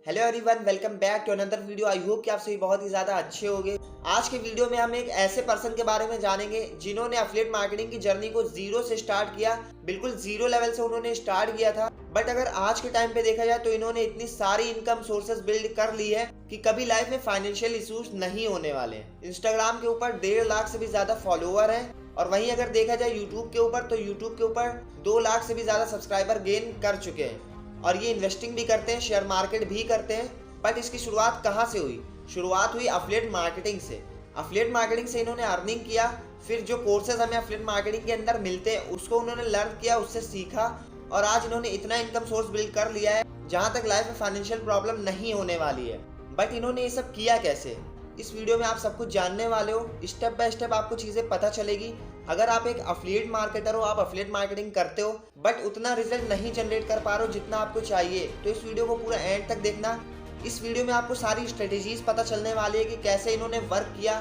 Hello everyone, welcome back to another video. I hope कि आप सभी बहुत ही ज़्यादा अच्छे होंगे। आज के वीडियो में हम एक ऐसे पर्सन के बारे में जानेंगे जिन्होंने एफिलिएट मार्केटिंग की जर्नी को जीरो से स्टार्ट किया। बिल्कुल जीरो लेवल से उन्होंने स्टार्ट किया था, बट अगर आज के टाइम पे देखा जाए तो इन्होंने इतनी सारी इनकम सोर्सेज बिल्ड कर ली है कि कभी लाइफ में फाइनेंशियल इश्यूज नहीं होने वाले हैं। इंस्टाग्राम के ऊपर 1.5 लाख से भी ज़्यादा फॉलोअर हैं, और वहीं अगर देखा जाए यूट्यूब के ऊपर तो यूट्यूब के ऊपर 2 लाख से भी ज़्यादा सब्सक्राइबर गेन कर चुके हैं। और ये इन्वेस्टिंग भी करते हैं, शेयर मार्केट भी करते हैं। बट इसकी शुरुआत कहाँ से हुई? शुरुआत हुई एफिलिएट मार्केटिंग से। एफिलिएट मार्केटिंग से इन्होंने अर्निंग किया, फिर जो कोर्सेज हमें एफिलिएट मार्केटिंग के अंदर मिलते हैं उसको उन्होंने लर्न किया, उससे सीखा, और आज इन्होंने इतना इनकम सोर्स बिल्ड कर लिया है जहाँ तक लाइफ में फाइनेंशियल प्रॉब्लम नहीं होने वाली है। बट इन्होंने ये सब किया कैसे? इस वीडियो में आप सब कुछ जानने वाले हो। स्टेप बाय स्टेप आपको चीज़ें पता चलेगी। अगर आप एक एफिलिएट मार्केटर हो, आप एफिलिएट मार्केटिंग करते हो बट उतना रिजल्ट नहीं जनरेट कर पा रहे हो जितना आपको चाहिए, तो इस वीडियो को पूरा एंड तक देखना। इस वीडियो में आपको सारी स्ट्रेटेजीज पता चलने वाली है कि कैसे इन्होंने वर्क किया,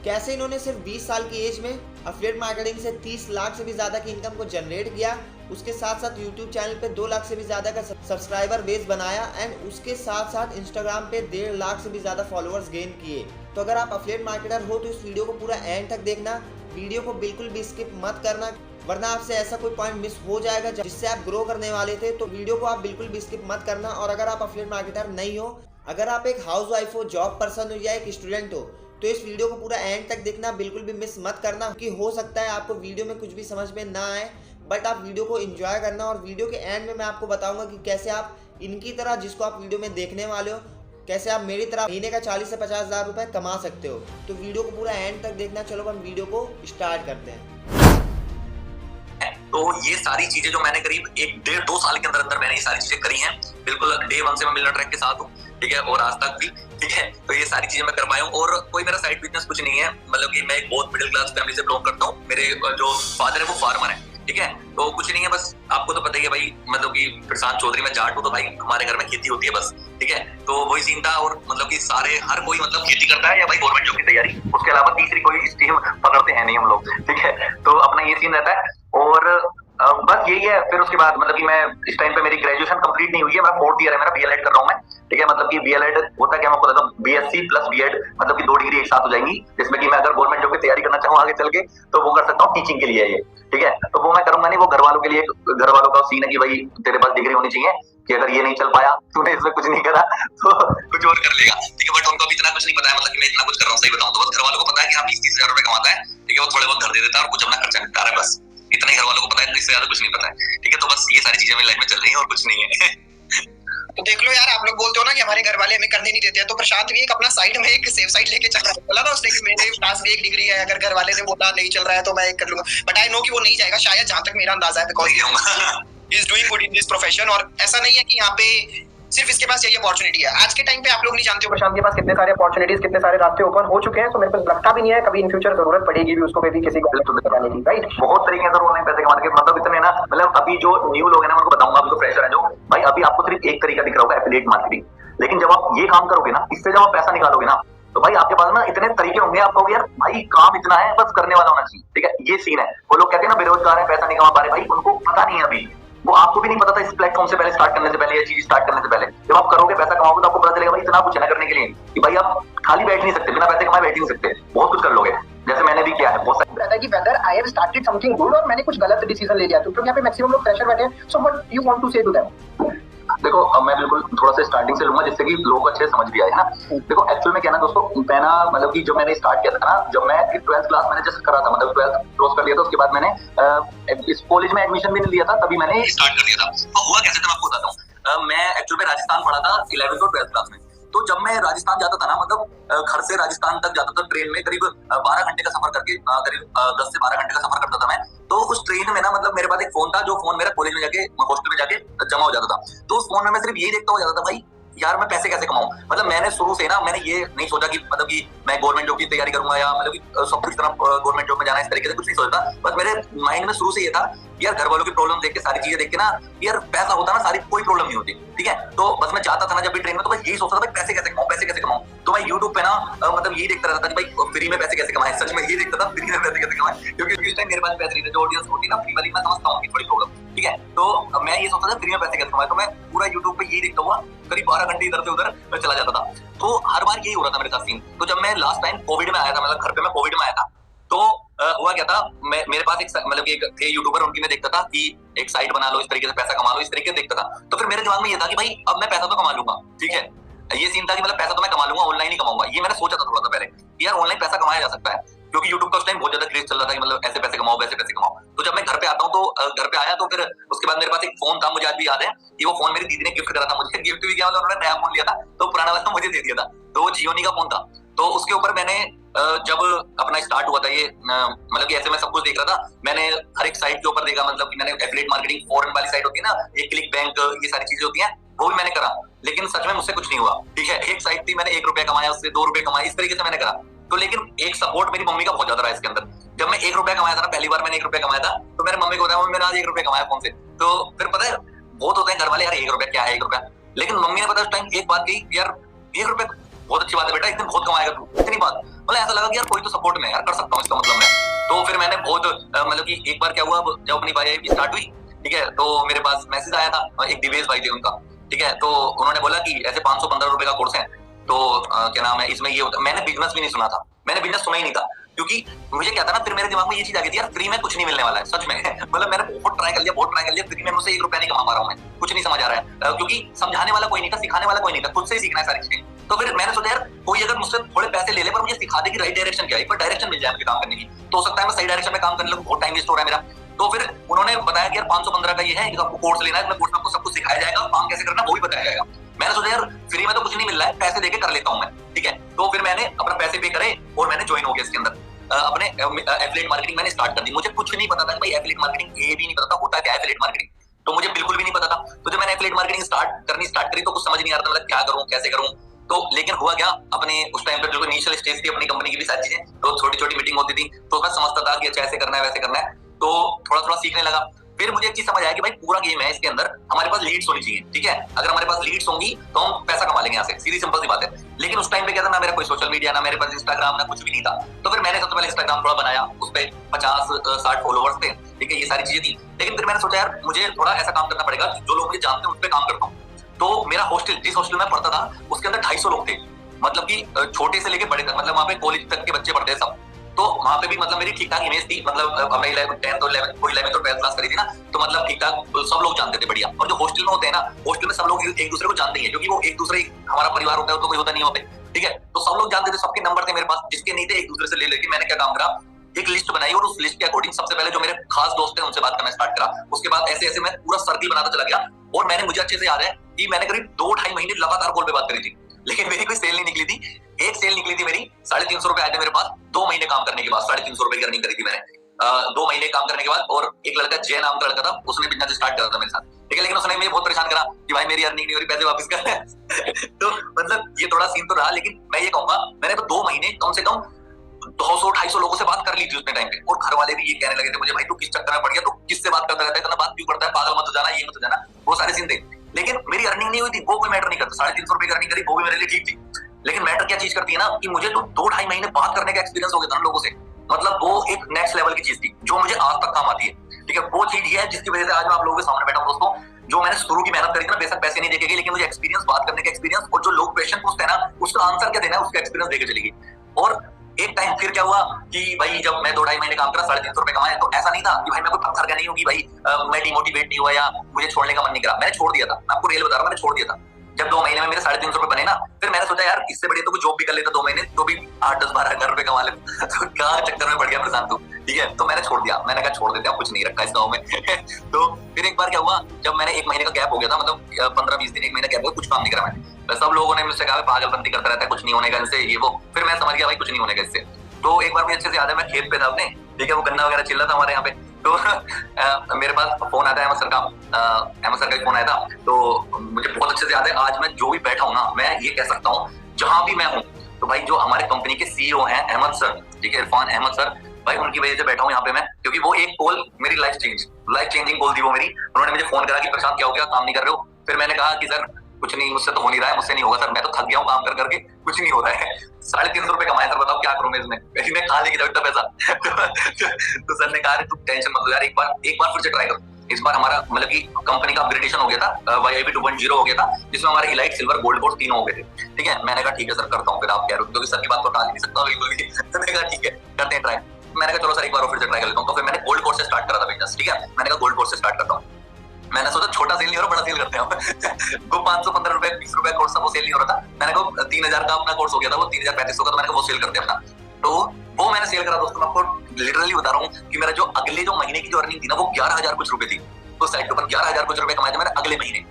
कैसे इन्होंने सिर्फ 20 साल की एज में एफिलिएट मार्केटिंग से 30 लाख से भी ज़्यादा की इनकम को जनरेट किया। उसके साथ साथ यूट्यूब चैनल पे 2 लाख से भी ज़्यादा का सब्सक्राइबर बेस बनाया, एंड उसके साथ साथ इंस्टाग्राम पे 1.5 लाख से भी ज़्यादा फॉलोअर्स गेन किए। तो अगर आप एफिलिएट मार्केटर हो तो इस वीडियो को पूरा एंड तक देखना। वीडियो को बिल्कुल भी स्किप मत करना, वरना आपसे ऐसा कोई पॉइंट मिस हो जाएगा जिससे आप ग्रो करने वाले थे। तो वीडियो को आप बिल्कुल भी स्किप मत करना। और अगर आप एफिलिएट मार्केटर नहीं हो, अगर आप एक हाउस वाइफ हो, जॉब पर्सन हो या एक स्टूडेंट हो, तो इस वीडियो को पूरा एंड तक देखना, बिल्कुल भी मिस मत करना। कि हो सकता है आपको वीडियो में कुछ भी समझ में ना आए, बट आप वीडियो को एंजॉय करना। और वीडियो के एंड में मैं आपको बताऊंगा कि कैसे आप इनकी तरह, जिसको आप वीडियो में देखने वाले हो, कैसे आप मेरी तरह महीने का 40 से 50 हज़ार रुपये कमा सकते हो। तो वीडियो को पूरा एंड तक देखना। चलो हम वीडियो को स्टार्ट करते हैं। तो ये सारी चीजें जो मैंने करीब 1-1.5-2 साल के अंदर अंदर मैंने ये सारी चीजें करी हैं। बिल्कुल डे 1 से मैं मिलर ट्रैक के साथ हूँ, ठीक है, और आज तक भी, ठीक है। तो ये सारी चीजें मैं कर पाया हूँ, और कोई मेरा साइड बिजनेस कुछ नहीं है। मतलब कि मैं एक बहुत मिडिल क्लास फैमिली से बिलोंग करता हूँ। मेरे जो फादर है वो फार्मर है, ठीक है। तो कुछ नहीं है, बस आपको तो पता ही है भाई, मतलब कि प्रशांत चौधरी में जाट हूँ, तो भाई हमारे घर में खेती होती है बस, ठीक है। तो वही सीन था। और मतलब कि सारे हर कोई मतलब खेती करता है या भाई गवर्नमेंट जॉब की तैयारी, उसके अलावा तीसरी कोई स्ट्रीम पकड़ते हैं नहीं हम लोग, ठीक है। तो अपना ये सीन रहता है, और बस यही है। फिर उसके बाद मतलब कि मैं इस टाइम पे मेरी ग्रेजुएशन कंप्लीट नहीं हुई है, मेरा 4th ईयर है, मेरा बीएलएड कर रहा हूँ मैं, ठीक है। मतलब कि बीएलएड होता है क्या, मैं आपको बताता हूँ, बीएससी प्लस बीएड, मतलब कि 2 डिग्री एक साथ हो जाएंगी, जिसमें कि मैं अगर गवर्नमेंट जॉब की तैयारी करना चाहूँ आगे चल के तो वो कर सकता हूँ। टीचिंग के लिए ये, ठीक है। तो वो मैं करूंगा नहीं, वो घर वालों के लिए, घर वालों का सीन है कि भाई तेरे पास डिग्री होनी चाहिए, कि अगर ये नहीं चल पाया, तूने इसमें कुछ नहीं करा तो कुछ और कर लेगा, ठीक है। बट उनको अभी इतना कुछ नहीं पता है, मतलब कि मैं इतना कुछ कर रहा हूँ, सही बताऊँ तो। बस घर वालों को पता है कि आप 20-30 हज़ार रुपए कमाता है, ठीक है, वो थोड़े बहुत घर दे देता है और कुछ अपना खर्चा निपटा रहा है, बस इतना ही घर वालों को पता है, इससे ज्यादा कुछ नहीं पता है, ठीक है। तो बस ये सारी चीजें मेरी लाइफ में चल रही है और कुछ नहीं है। तो देख लो यार, आप लोग बोलते हो ना कि हमारे घर वाले हमें करने नहीं देते हैं, तो प्रशांत भी एक अपना साइड में एक सेफ साइड लेके चल रहा है। बोला था उसने कि मेरे पास भी एक डिग्री है, अगर घर वाले ने बोला नहीं चल रहा है तो मैं एक कर लूंगा। बट आई नो कि वो नहीं जाएगा शायद, जहां तक मेरा अंदाजा है, because he is doing good in this profession. और ऐसा नहीं है कि यहाँ पे सिर्फ इसके पास यही अपॉर्चुनिटी है। आज के टाइम पे आप लोग नहीं जानते हो प्रशांत के पास कितने सारे अपॉर्चुनिटीज, कितने सारे रास्ते ओपन हो चुके हैं। तो मेरे को लगता भी नहीं है कभी इन फ्यूचर जरूरत पड़ेगी भी उसको कभी किसी को बताने की, राइट। बहुत तरीके से ऑनलाइन पैसे कमाने के मतलब इतने ना, मतलब अभी जो न्यू लोग हैं ना, उनको बताऊंगा, अभी जो फ्रेशर है जो भाई, अभी आपको सिर्फ एक तरीका दिख रहा होगा, एफिलिएट मार्केटिंग। लेकिन जब आप ये काम करोगे ना, इससे जब आप पैसा निकालोगे ना, तो भाई आपके पास ना इतने तरीके होंगे, आप कहोगे यार भाई काम इतना है, बस करने वाला होना चाहिए, ठीक है। ये सीन है। वो लोग कहते हैं ना बेरोजगार है, पैसा नहीं कमा पा रहे, भाई उनको पता नहीं है अभी, वो आपको भी नहीं पता था इस प्लेटफॉर्म से पहले, स्टार्ट करने से पहले, ये चीज स्टार्ट करने से पहले। जब आप करोगे, पैसा कमाओगे, तो आपको पता चलेगा भाई इतना कुछ है ना करने के लिए, कि भाई आप खाली बैठ नहीं सकते, बिना पैसे कमाए बैठ नहीं सकते, बहुत कुछ कर लोगे, जैसे मैंने भी किया है बहुत सारा। रहता है कि whether I have started something good और मैंने कुछ गलत डिसीजन ले लिया, क्योंकि यहाँ पे मैक्सिमम लोग प्रेशर बैठे हैं। So what you want to say to them? देखो, अब मैं बिल्कुल थोड़ा सा स्टार्टिंग से लूंगा जिससे कि लोगों को अच्छे से समझ भी आए, है ना। देखो एक्चुअल में क्या ना दोस्तों, मैं ना मतलब कि जब मैंने स्टार्ट किया था ना, जब मैं 12th क्लास मैंने जस्ट करा था, मतलब 12th क्रॉस कर लिया था, उसके बाद मैंने इस कॉलेज में एडमिशन भी नहीं लिया था, तभी मैंने स्टार्ट कर दिया था। तो हुआ कैसे था मैं आपको बताता हूँ। मैं एक्चुअल में राजस्थान पढ़ा था 11th और 12th क्लास में। तो जब मैं राजस्थान जाता था ना, मतलब घर से राजस्थान तक जाता था ट्रेन में, करीब 12 घंटे का सफर करके, करीब 10 से 12 घंटे का सफर करता था मैं। तो उस ट्रेन में ना, मतलब मेरे पास एक फोन था, जो फोन मेरा कॉलेज में जाके, हॉस्टल में जाके जमा हो जाता था। तो उस फोन में मैं सिर्फ यही देखता हो जाता था भाई यार मैं पैसे कैसे कमाऊं। मतलब मैंने शुरू से ना, मैंने ये नहीं सोचा कि मतलब कि मैं गवर्नमेंट जॉब की तैयारी करूंगा, या मतलब कि सब कुछ तरह गवर्नमेंट जॉब में जाना, इस तरीके से कुछ नहीं सोचता। बस मेरे माइंड में शुरू से ये था यार, घर वालों की प्रॉब्लम देख के, सारी चीजें देख के ना, यार पैसा होता ना, सारी कोई प्रॉब्लम नहीं होती, ठीक है। तो बस मैं चाहता था ना, जब भी ट्रेन में, तो बस यही सोचता था भाई पैसे कैसे कमाऊं, पैसे कैसे कमाऊं। तो मैं यूट्यूब पे ना मतलब यही देखता रहता था कि भाई फ्री में पैसे कैसे कमाएं। सच में यही देखता था, फ्री में पैसे कैसे कमाएं, क्योंकि उस टाइम मेरे पास पैसे नहीं थे। जो ऑडियंस होती है ना फ्री वाली, मैं समझता हूँ कि थोड़ी प्रॉब्लम, ठीक है। तो मैं ये सोचता था फ्री में पैसे कैसे कमाए, तो मैं पूरा यूट्यूब पे यही देखता हुआ करीब 12 घंटे इधर से उधर मैं चला जाता था। तो हर बार यही हो रहा था मेरे साथ सीन। तो जब मैं लास्ट टाइम कोविड में आया था, मतलब घर पे मैं कोविड में आया था, तो हुआ क्या था, मेरे पास एक मतलब कि एक थे यूट्यूबर, उनकी मैं देखता था कि एक साइट बना लो, इस तरीके से पैसा कमा लो, इस तरीके से देखता था। तो फिर मेरे दिमाग में ये था कि भाई अब मैं पैसा तो कमा लूंगा, ठीक है, ये सीन था कि मतलब पैसा तो मैं कमा लूंगा, ऑनलाइन ही कमाऊंगा। ये मैंने सोचा था थोड़ा सा पहले कि यार ऑनलाइन पैसा कमाया जा सकता है, क्योंकि यूट्यूब का उस टाइम बहुत ज्यादा क्रेज चल रहा था कि मतलब ऐसे पैसे कमाओ, वैसे पैसे कमाओ। तो जब मैं घर पे आता हूँ, तो घर पे आया तो फिर उसके बाद मेरे पास एक फोन था, मुझे आज भी याद है कि वो फोन मेरी दीदी ने गिफ्ट करा था मुझे। गिफ्ट भी क्या, मतलब उन्होंने नया फोन लिया था तो पुराना वाला मुझे दे दिया था। तो वो जियोनी का फोन था। तो उसके ऊपर मैंने जब अपना स्टार्ट हुआ था ये, मतलब कि ऐसे मैं सब कुछ देख रहा था, मैंने हर एक साइट के ऊपर देखा, मतलब कि मैंने एफिलिएट मार्केटिंग फॉरेन वाली साइट होती है ना, एक क्लिक बैंक, ये सारी चीजें होती हैं, वो भी मैंने करा, लेकिन सच में मुझसे कुछ नहीं हुआ, ठीक है। एक साइट थी, मैंने 1 रुपया कमाया, उससे 2 रुपए कमाए, इस तरीके से मैंने करा। तो लेकिन एक सपोर्ट मेरी मम्मी का बहुत ज्यादा रहा इसके अंदर। जब मैं 1 रुपया कमाया था ना, पहली बार मैंने 1 रुपया कमाया था, तो मेरे मम्मी को बताया, मैंने आज 1 रुपया कमाया फोन से। तो फिर पता है बहुत होते हैं घर वाले, यार 1 रुपया क्या है 1 रुपया, लेकिन मम्मी ने पता उस टाइम एक बात कही, यार 1 रुपया बहुत अच्छी बात है बेटा, एक दिन बहुत कमाएगा तू, इतनी बात। मतलब ऐसा लगा कि यार कोई तो सपोर्ट में यार कर सकता हूँ, इसका मतलब मैं। तो फिर मैंने बहुत मतलब कि एक बार क्या हुआ, जब अपनी YIB स्टार्ट हुई, ठीक है, तो मेरे पास मैसेज आया था, एक दिवेश भाई थे उनका, ठीक है। तो उन्होंने बोला कि ऐसे 515 रुपए का कोर्स है, तो क्या नाम है, इसमें ये होता। मैंने बिजनेस भी नहीं सुना था, मैंने बिजनेस सुना ही नहीं था, क्योंकि मुझे क्या था ना, फिर मेरे दिमाग में ये चीज आ गई थी, यार फ्री में कुछ नहीं मिलने वाला है, सच में। मतलब मैंने बहुत ट्राई कर लिया, फ्री में मुझसे 1 रुपया नहीं कमा पा रहा हूँ मैं, कुछ नहीं समझ आ रहा है, क्योंकि समझाने वाला कोई नहीं था, सिखाने वाला कोई नहीं था, खुद से ही सीखना है सारी चीजें। तो फिर मैंने सोचा यार कोई अगर मुझसे थोड़े पैसे ले ले, पर मुझे सिखा दे कि राइट डायरेक्शन क्या है, एक बार डायरेक्शन मिल जाए मुझे काम करने की, तो हो सकता है मैं सही डायरेक्शन में काम करने लगूं, बहुत टाइम वेस्ट हो रहा है मेरा। तो फिर उन्होंने बताया कि यार 515 का ये है, आपको कोर्स लेना है, इसमें कोर्स में आपको सब कुछ सिखाया जाएगा, काम कैसे करना वो भी बताया जाएगा। मैंने सोचा यार फ्री में तो कुछ नहीं मिल रहा है, पैसे देके कर लेता हूँ मैं, ठीक है। तो फिर मैंने अपना पैसे पे करे और मैंने ज्वाइन हो गया इसके अंदर। अपने एफिलिएट मार्केटिंग मैंने स्टार्ट कर दी। मुझे कुछ नहीं पता था कि भाई एफिलिएट मार्केटिंग, ये भी नहीं पता था होता क्या है एफिलिएट मार्केटिंग, तो मुझे बिल्कुल भी नहीं पता था। तो जब मैंने एफिलिएट मार्केटिंग स्टार्ट करी, तो कुछ समझ नहीं आ रहा था मतलब क्या करूं, कैसे करूं। तो लेकिन हुआ क्या, अपने उस टाइम पे जो इनिशियल स्टेज थी अपनी कंपनी की भी सारी चीजें, तो छोटी छोटी मीटिंग होती थी, तो मैं समझता था कि अच्छा ऐसे करना है, वैसे करना है, तो थोड़ा थोड़ा सीखने लगा। फिर मुझे एक चीज समझ आया कि भाई पूरा गेम है, इसके अंदर हमारे पास लीड्स होनी चाहिए, ठीक है। अगर हमारे पास लीड्स होंगी तो हम पैसा कमा लेंगे यहाँ से, सीधी सिंपल सी बात है। लेकिन उस टाइम पे क्या था ना, मेरा कोई सोशल मीडिया, ना मेरे पास इंस्टाग्राम, ना कुछ भी नहीं था। तो फिर मैंने सबसे पहले इंस्टाग्राम थोड़ा बनाया, उस पर 50-60 फॉलोवर्स थे, ठीक है, ये सारी चीजें थी। लेकिन फिर मैंने सोचा यार मुझे थोड़ा ऐसा काम करना पड़ेगा जो लोग मुझे जानते हैं उस पर काम करता हूँ। तो मेरा हॉस्टल, जिस हॉस्टल में पढ़ता था, उसके अंदर 250 लोग थे, मतलब कि छोटे से लेके बड़े तक, मतलब वहाँ पे कॉलेज तक के बच्चे पढ़ते हैं सब। तो वहाँ पे भी मतलब मेरी ठीक ठाक इमेज थी, मतलब हमने 10th और 11th और 12th क्लास करी थी ना, तो मतलब ठीक ठाक सब लोग जानते थे बढ़िया। और जो हॉस्टल में होते हैं ना, हॉस्टल में सब लोग एक दूसरे को जानते हैं, क्योंकि वो एक दूसरे, हमारा परिवार होता है तो कोई होता नहीं वहाँ पे, ठीक है। तो सब लोग जानते थे, सबके नंबर थे मेरे पास, जिसके नहीं थे एक दूसरे से ले लेके मैंने क्या काम करा, एक लिस्ट बनाई और उस लिस्ट के अकॉर्डिंग सबसे पहले जो मेरे खास दोस्त थे उनसे बात करना स्टार्ट करा। उसके बाद ऐसे ऐसे मैं पूरा सर्किल बनाता चला गया। और मैंने, मुझे अच्छे से याद है कि मैंने करीब 2-2.5 महीने लगातार कॉल पे बात करी थी, लेकिन मेरी कोई सेल नहीं निकली थी। एक सेल निकली थी मेरी, 350 रुपए आए थे मेरे पास 2 महीने काम करने के बाद। 350 रुपए की अर्निंग करी थी मैंने 2 महीने काम करने के बाद। और एक लड़का जय नाम का लड़का था, उसने बिजनेस स्टार्ट करा था मेरे साथ, ठीक है। लेकिन उसने मुझे बहुत परेशान करा कि भाई मेरी अर्निंग नहीं हो रही, पैसे वापस कर। तो मतलब ये थोड़ा सीन तो रहा, लेकिन मैं ये कहूंगा मैंने तो 2 महीने कम से कम 200-250 लोगों से बात कर ली थी उतने टाइम पे। और घर वाले भी ये कहने लगे थे मुझे, भाई तू किस चक्कर में पड़ गया, तू किससे बात करता रहता है, इतना बात क्यों करता है, पागल मत हो जाना, ये मत हो जाना, वो सारे सीन थे। लेकिन मेरी अर्निंग नहीं हुई थी, वो कोई मैटर नहीं करता। 350 रुपए की अर्निंग करी, वो भी मेरे लिए ठीक थी। लेकिन मैटर क्या चीज करती है ना, कि मुझे तो 2-2.5 महीने बात करने का एक्सपीरियंस हो गया था लोगों से। मतलब वो एक नेक्स्ट लेवल की चीज थी जो मुझे आज तक काम आती है, ठीक है। वो चीज ये है जिसकी वजह से आज मैं आप लोगों के सामने बैठा हूं दोस्तों। जो मैंने शुरू की मेहनत करी थी ना, बेशक पैसे नहीं देके, लेकिन मुझे एक्सपीरियंस, बात करने का एक्सपीरियंस, और जो लोग क्वेश्चन पूछते हैं ना उसका आंसर क्या देना है उसका एक्सपीरियंस देके चलेगी। और एक टाइम फिर क्या हुआ कि भाई जब मैं 2-2.5 महीने काम करा, 350 रुपए कमाए, तो ऐसा नहीं था कि भाई मैं कोई पत्थर का नहीं हूँ कि भाई मैं डिमोटिवेट नहीं हुआ या मुझे छोड़ने का मन नहीं करा। मैंने छोड़ दिया था, मैं आपको रियल बता रहा हूँ, मैंने छोड़ दिया था। जब 2 महीने में मेरे 350 रुपए बने ना, फिर मैंने सोचा यार इससे बढ़िया तो कोई जॉब भी कर लेता 2 महीने, तो भी 8-10-12 हजार रुपए कमा लेता। तो क्या चक्कर में पड़ गया प्रशांत तू, ठीक है। तो मैंने छोड़ दिया, मैंने कहा छोड़ देते हैं, कुछ नहीं रखा इस गाँव में। तो फिर एक बार क्या हुआ, जब मैंने 1 महीने का गैप हो गया था, मतलब 15-20 दिन, 1 महीना गैप हो, कुछ काम नहीं करा मैंने। सब लोगों ने मुझसे कहा पागलपंती करता रहता है, कुछ नहीं होने का इससे, ये वो। फिर मैं समझ गया भाई कुछ नहीं होने का इससे। तो एक बार मुझे अच्छे से याद है, मैं खेत पे था अपने, ठीक है, वो गन्ना वगैरह चिल्ला था हमारे यहाँ पे। तो मेरे पास फोन आता है अहमद सर का, अहमद सर का फोन आया था। तो मुझे बहुत अच्छे से याद है, आज मैं जो भी बैठा हूँ ना, मैं ये कह सकता हूँ जहां भी मैं हूँ, तो भाई जो हमारे कंपनी के CEO हैं अहमद सर, ठीक है, इरफान अहमद सर, भाई उनकी वजह से बैठा हूँ यहाँ पे मैं। क्योंकि वो एक कॉल मेरी लाइफ चेंजिंग कॉल थी वो मेरी। उन्होंने मुझे फोन करा कि प्रशांत क्या हो गया, काम नहीं कर रहे हो। फिर मैंने कहा कि सर कुछ नहीं, मुझसे तो हो नहीं रहा है, मुझसे नहीं होगा सर, मैं तो थक गया हूँ काम कर करके, कुछ नहीं हो रहा है। 350 रुपए कमाए सर, बताओ क्या करूँ मैं इसमें, मैं कहाँ लेके जाऊँ इतना पैसा। तो सर ने कहा तू टेंशन मत लो यार, एक बार फिर से ट्राई करो। इस बार हमारा मतलब कि कंपनी का अपग्रेडेशन हो गया था, YIB 2.0 हो गया था, जिसमें हमारे इलाइट, सिल्वर, गोल्ड कोर्स तीनों हो गए थे। ठीक है, मैंने कहा ठीक है सर करता हूँ, फिर आप कह रहे हो क्योंकि सर की बात तो टाल ही नहीं सकता बिल्कुल भी। तो मैंने कहा ठीक है करते हैं ट्राई। मैंने कहा चलो सर एक बार फिर से ट्राई कर लेता हूँ। तो फिर मैंने गोल्ड कोर्स से स्टार्ट करा था बिजनेस। ठीक है, मैंने कहा गोल्ड कोर्स से स्टार्ट करता हूँ। मैंने सोचा छोटा सेल नहीं हो रहा, बड़ा सेल करते हैं। वो 515 रुपए 20 रुपए कोर्स था, वो सेल नहीं हो रहा था। मैंने कहा 3000 का अपना कोर्स हो गया था, वो 3035 का, तो मैंने कहा वो सेल करते हैं अपना। तो वो मैंने सेल करा दोस्तों। मैं आपको लिटरली बता रहा हूँ कि मेरा जो अगले जो महीने की जो अर्निंग थी ना, वो 11,000 कुछ रुपए थी। उस साइड के ऊपर 11,000 कुछ रुपए कमाए थे मैंने अगले महीने।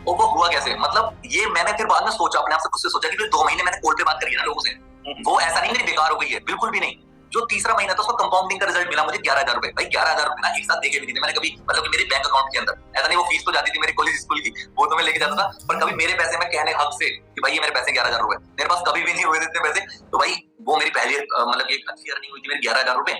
और वो हुआ कैसे, मतलब ये मैंने फिर बाद में सोचा, अपने आप से खुद से सोचा कि 2 महीने मैंने कॉल पे बात करी है ना लोगों से, वो ऐसा नहीं मेरी बेकार हो गई है, बिल्कुल भी नहीं। जो तीसरा महीना था उसका कंपाउंडिंग का रिजल्ट मिला मुझे 11,000 रुपए। भाई 11,000 रुपए ना एक साथ देखे भी नहीं थे मैंने कभी, मतलब कि मेरे बैंक अकाउंट के अंदर। ऐसा नहीं वो फीस तो जाती थी मेरे कॉलेज स्कूल की, वो तो मैं लेके जाता था, पर कभी मेरे पैसे मैं कहने हक से कि भाई ये मेरे पैसे 11,000 रुपए, मेरे पास कभी भी नहीं हुए इतने पैसे। तो भाई वो मेरी पहली मतलब एक अच्छी अर्निंग हुई थी मेरी 11,000 रुपए।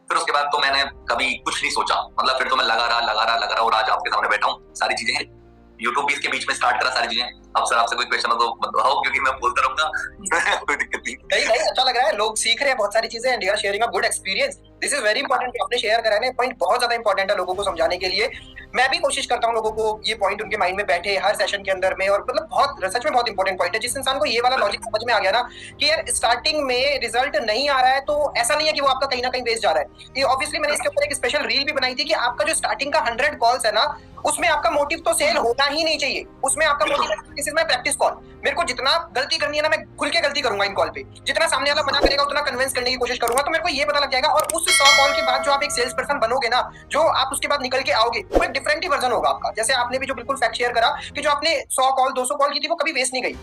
फिर उसके बाद तो मैंने कभी कुछ नहीं सोचा, मतलब फिर तो मैं लगा रहा और आज आपके सामने बैठा हूँ। सारी चीजें हैं, यूट्यूब भी इसके बीच में स्टार्ट करा, सारी चीजें। अब सर आपसे कोई क्वेश्चन हो तो बताओ, क्योंकि मैं बोलता रहूंगा। कोई दिक्कत नहीं। नहीं अच्छा लग रहा है, लोग सीख रहे हैं बहुत सारी चीजें and you are sharing a good experience. This is very important, आपने शेयर करा है, पॉइंट बहुत ज्यादा इंपॉर्टेंट है लोगों को समझाने के लिए। मैं भी कोशिश करता हूँ लोगों को ये पॉइंट उनके माइंड में बैठे हर सेशन के अंदर में, और मतलब बहुत सच में बहुत इंपॉर्टेंट पॉइंट है। जिस इंसान को ये वाला लॉजिक समझ में आ गया ना कि यार स्टार्टिंग में रिजल्ट नहीं आ रहा है, तो ऐसा नहीं है कि वो आपका कहीं ना कहीं वेस्ट जा रहा है। ये ऑब्वियसली मैंने इसके ऊपर एक स्पेशल रील भी बनाई थी कि आपका जो स्टार्टिंग का 100 कॉल्स है ना, उसमें आपका मोटिव तो सेल होना ही नहीं चाहिए। उसमें आपका motive this is my practice call, मेरे को जितना गलती करनी है ना मैं खुल के गलती करूंगा इन कॉल पे, जितना सामने वाला मना करेगा उतना कन्विंस करने की कोशिश करूंगा, तो मेरे को ये पता लग जाएगा। और उस 100 कॉल के बाद जो आप एक सेल्स पर्सन बनोगे ना, जो आप उसके बाद निकल के आओगे, वो एक डिफरेंट ही वर्जन होगा आपका। जैसे आपने भी जो बिल्कुल फैक्ट शेयर करा कि जो आपने 100 कॉल 200 कॉल की थी वो कभी वेस्ट नहीं गई,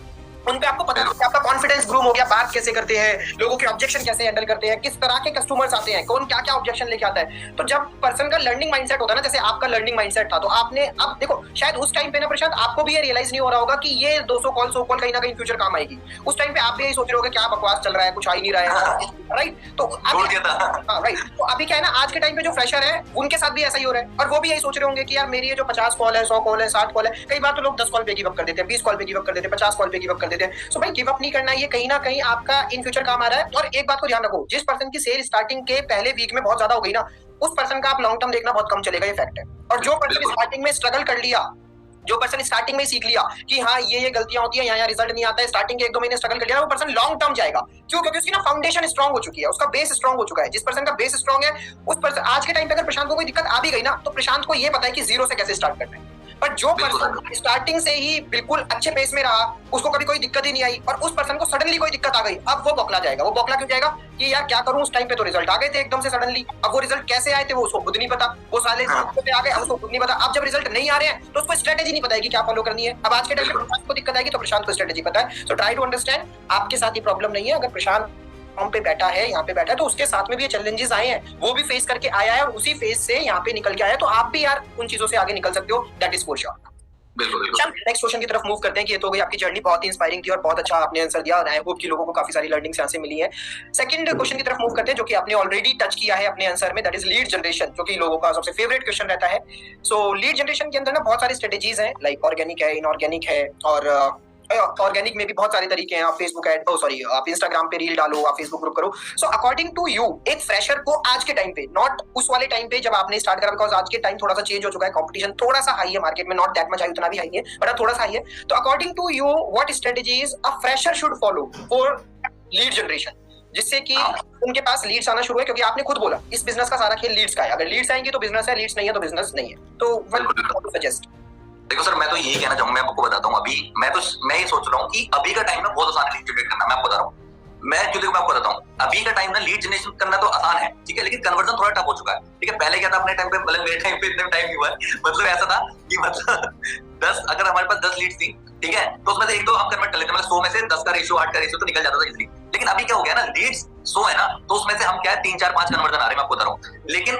उन पे आपको पता है आपका कॉन्फिडेंस ग्रूम हो गया, बात कैसे करते हैं, लोगों के ऑब्जेक्शन कैसे हैंडल करते हैं, किस तरह के कस्टमर्स आते हैं, कौन क्या क्या ऑब्जेक्शन लेके आता है। तो जब पर्सन का लर्निंग माइंडसेट होता है ना, जैसे आपका लर्निंग माइंडसेट था, तो आपने अब देखो शायद उस टाइम पे ना प्रशांत आपको भी ये रियलाइज नहीं हो रहा होगा कि ये 200 कॉल 100 कॉल कहीं ना कहीं फ्यूचर काम आएगी। उस टाइम पे आप भी यही सोच रहे होगे क्या बकवास चल रहा है, कुछ आ ही नहीं रहा है, राइट। तो राइट, तो अभी क्या है ना, आज के टाइम पे जो फ्रेशर है उनके साथ भी ऐसा ही हो रहा है, और वो भी यही सोच रहे होंगे कि यार मेरी ये जो 50 कॉल है, 100 कॉल है, 60 कॉल है, कई बार तो लोग 10 कॉल पे गिव अप कर देते हैं, 20 कॉल पे गिव अप कर देते हैं, 50 कॉल पे गिव अप कर देते हैं। सो भाई गिव अप नहीं करना, ये कहीं ना कहीं आपका इन फ्यूचर काम आ रहा है। और एक बात को ध्यान रखो, जिस पर्सन की सेल स्टार्टिंग के पहले वीक में बहुत ज्यादा हो गई ना, उस पर्सन का आप लॉन्ग टर्म देखना बहुत कम चलेगा, ये फैक्ट है। और जो पर्सन स्टार्टिंग में स्ट्रगल कर लिया, जो पर्सन स्टार्टिंग में सीख लिया कि हाँ ये गलतियां होती है, यहाँ रिजल्ट नहीं आता है, स्टार्टिंग के 1-2 महीने स्ट्रगल कर लिया, वो पर्सन लॉन्ग टर्म जाएगा। क्यों? क्योंकि उसकी ना फाउंडेशन स्ट्रांग हो चुकी है, उसका बेस स्ट्रांग हो चुका है। जिस पर्सन का बेस स्ट्रांग है, उस पर्सन आज के टाइम पे अगर प्रशांत को कोई दिक्कत आ भी गई ना, तो प्रशांत को ये पता है कि जीरो से कैसे स्टार्ट करना है। पर जो पर्सन स्टार्टिंग से ही बिल्कुल अच्छे पेस में रहा, उसको कभी कोई दिक्कत ही नहीं आई, और उस पर्सन को सडनली कोई दिक्कत आ गई, अब वो बौखला जाएगा। वो बौखला क्यों जाएगा कि यार क्या करूं, उस टाइम पे तो रिजल्ट आ गए थे एकदम से सडनली, अब वो रिजल्ट कैसे आए थे वो उसको खुद नहीं पता, वो साले पे आ गए उसको खुद नहीं पता। अब जब रिजल्ट नहीं आ रहे हैं तो उसको स्ट्रेटेजी नहीं पता है कि क्या फॉलो करनी है। अब आज के टाइम में प्रशांत को दिक्कत आएगी तो प्रशांत को स्ट्रेटेजी पता है। सो ट्राई टू अंडरस्टैंड, आपके साथ ये प्रॉब्लम नहीं है। अगर प्रशांत पे बैठा है, यहाँ पे बैठा है, तो उसके साथ में भी ये चैलेंजेस आए हैं, वो भी फेस करके आया है, और उसी फेस से यहाँ पे निकल के आया है, तो आप भी यार उन चीजों से आगे निकल सकते हो, that is for sure. Next question की तरफ मूव करते हैं कि ये तो गई आपकी जर्नी, बहुत ही इंस्पायरिंग थी और बहुत अच्छा आपने आंसर दिया, और आई होप कि लोगों को काफी सारी लर्निंग्स यहाँ से मिली है। सेकंड क्वेश्चन की तरफ मूव करते हैं जो कि आपने ऑलरेडी टच किया है अपने आंसर में, दैट इज लीड जनरेशन, जो कि लोगों का सबसे फेवरेट क्वेश्चन रहता है। सो लीड जनरेशन के अंदर ना बहुत सारी स्ट्रेटेजीज हैं, लाइक ऑर्गेनिक है, इनऑर्गेनिक है, और ऑर्गेनिक में भी बहुत सारे तरीके हैं। आप फेसबुक ऐड, सॉरी आप इंस्टाग्राम पे रील डालो, आप फेसबुक ग्रुप करो। सो अकॉर्डिंग टू यू, एक फ्रेशर को आज के टाइम पे, नॉट उस वाले टाइम पे जब आपने स्टार्ट करा, बिकॉज आज के टाइम थोड़ा सा चेंज हो चुका है, कंपटीशन थोड़ा सा हाई है मार्केट में, नॉट दैट मच हाई, उतना भी हाई है बट थोड़ा सा हाई है। तो according to you what strategies a fresher should follow for lead generation, जिससे कि उनके पास लीड्स आना शुरू है? क्योंकि आपने खुद बोला इस बिजनेस का सारा खेल लीड्स का है, अगर लीड्स आएंगे तो बिजनेस है, लीड्स नहीं है तो बिजनेस नहीं है। तो व्हाट सजेस्ट? देखो सर, मैं तो यही कहना चाहूंगा, मैं आपको बताता हूँ। अभी मैं ये सोच रहा हूँ कि अभी का टाइम में बहुत आसान है लीड जनरेट करना। मैं आपको बता रहा हूँ, मैं आपको बताता हूँ, अभी का टाइम ना लीड जनरेशन करना तो आसान है, ठीक है, लेकिन कन्वर्जन थोड़ा टफ हो चुका है। ठीक है, पहले क्या था अपने टाइम पे, मतलब मेरे टाइम पे इतना टाइम नहीं हुआ है, मतलब ऐसा था कि मतलब 10 अगर हमारे पास 10 लीड्स थी, ठीक है, तो उसमें से एक तो हम कन्वर्ट कर लेते, मतलब 100 में से 10 का रेशियो 8 का रेशियो तो निकल जाता था इजीली। लेकिन अभी क्या हो गया ना, लीड्स 100 है ना, तो उसमें से हम क्या है 3 4 5 कन्वर्जन आ रहे हैं, मैं आपको बता रहा हूँ। लेकिन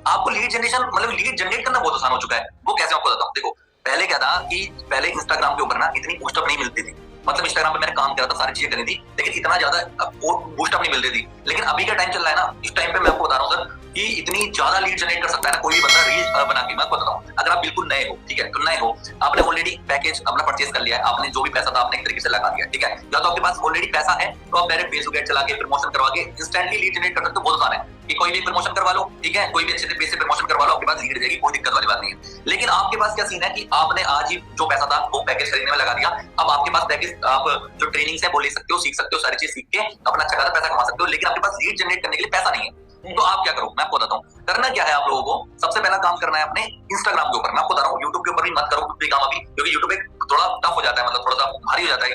आपको लीड जनरेशन मतलब लीड जनरेट करना बहुत आसान हो चुका है। वो कैसे आपको बताता हूँ। देखो पहले क्या था कि पहले इंस्टाग्राम के ऊपर ना इतनी बूस्टअप नहीं मिलती थी, मतलब इंस्टाग्राम पे मैंने काम करा था, सारी चीजें करी थी, लेकिन इतना ज्यादा बूस्टअप नहीं मिलती थी। लेकिन अभी का टाइम चल रहा है ना, इस टाइम पे मैं आपको बता रहा हूँ सर, कि इतनी ज्यादा लीड जनरेट कर सकता है ना कोई भी बंदा रील बना के। मैं बताता हूँ, अगर आप बिल्कुल नए हो, ठीक है, तो नए हो, आपने ऑलरेडी पैकेज अपना परचेज कर लिया है, आपने जो भी पैसा था आपने एक तरीके से लगा दिया, ठीक है, या तो आपके पास ऑलरेडी पैसा है तो आप डायरेक्ट फेसबुक एड चला के प्रमोशन करवा के इंस्टेंटली लीड जनरेट कर सकते हो। बहुत आसान है कि कोई भी प्रमोशन करवा लो, ठीक है, कोई भी अच्छे से पैसे प्रमोशन करवा लो, आपके पास लीड जाएगी, कोई दिक्कत वाली बात नहीं है। लेकिन आपके पास क्या सीन है कि आपने आज ही जो पैसा था वो पैकेज खरीदने में लगा दिया, अब आपके पास पैकेज, आप जो ट्रेनिंग है वो ले सकते हो, सीख सकते हो, सारी चीज सीख के अपना अच्छा खासा पैसा कमा सकते हो, लेकिन आपके पास लीड जनरेट करने के लिए पैसा नहीं है। तो आप क्या करो, मैं आपको बताता हूँ। करना क्या है आप लोगों को, सबसे पहला काम करना है अपने इंस्टाग्राम के ऊपर। मैं आपको बता रहा हूँ यूट्यूब के ऊपर भी मत करो कुछ भी काम अभी, क्योंकि यूट्यूब पे थोड़ा टफ हो जाता है, मतलब थोड़ा सा भारी हो जाता है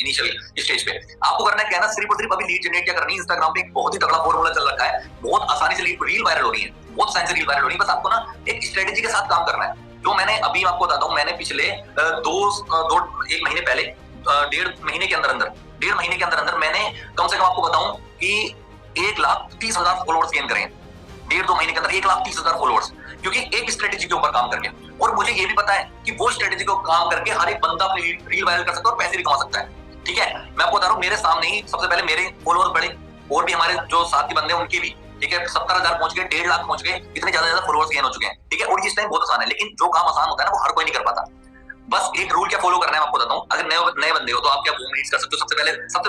इनिशियली स्टेज पे। आपको करना क्या है ना, सिर्फ और सिर्फ अभी लीड जनरेट क्या करनी है, इंस्टाग्राम पे एक बहुत ही तगड़ा फॉर्मूला चल रखा है, बहुत आसानी से रील वायरल हो रही है, बहुत आसानी से रील वायरल हो रही है। बस आपको ना एक स्ट्रेटेजी के साथ काम करना है, जो मैंने अभी आपको बताता हूँ। मैंने पिछले एक महीने पहले, डेढ़ महीने के अंदर मैंने कम से कम आपको बताऊं कि 1,30,000 फॉलोअर्स गेन करे हैं। 1.5-2 महीने के अंदर 1,30,000 फॉलोअर्स, क्योंकि एक स्ट्रेटेजी के ऊपर काम करके। और मुझे ये भी पता है कि वो स्ट्रेटेजी को काम करके हर एक बंदा अपनी रील वायरल कर सकता है और पैसे भी कमा सकता है, ठीक है। मैं आपको बता रहा हूँ, मेरे सामने ही सबसे पहले मेरे फॉलोअर्स बढ़े, और भी हमारे जो साथी बंदे उनके भी, ठीक है, 70,000 पहुंच गए, 1.5 लाख पहुंच गए, इतने ज्यादा फॉलोअर्स गेन हो चुके हैं, ठीक है। और इस टाइम बहुत आसान है, लेकिन जो काम आसान होता है ना वो हर कोई नहीं कर पाता। बस एक रूल क्या फॉलो करना है, मैं आपको बताता हूँ। अगर नए बंदे हो तो आप क्या बूम रीच कर सकते हो। सबसे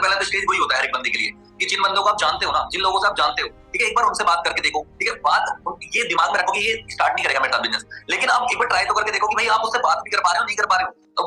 पहले तो स्टेज वही होता है हर एक बंदे के लिए, कि जिन बंदों को आप जानते हो ना, जिन लोगों से आप जानते हो, ठीक है, एक बार उनसे बात करके देखो, ठीक है। बात ये दिमाग में रखो कि ये स्टार्ट नहीं करेगा मेरा बिजनेस, लेकिन आप एक बार ट्राई तो करके देखो कि भाई आप उससे बात भी कर पा रहे हो, नहीं कर पा रहे हो, तो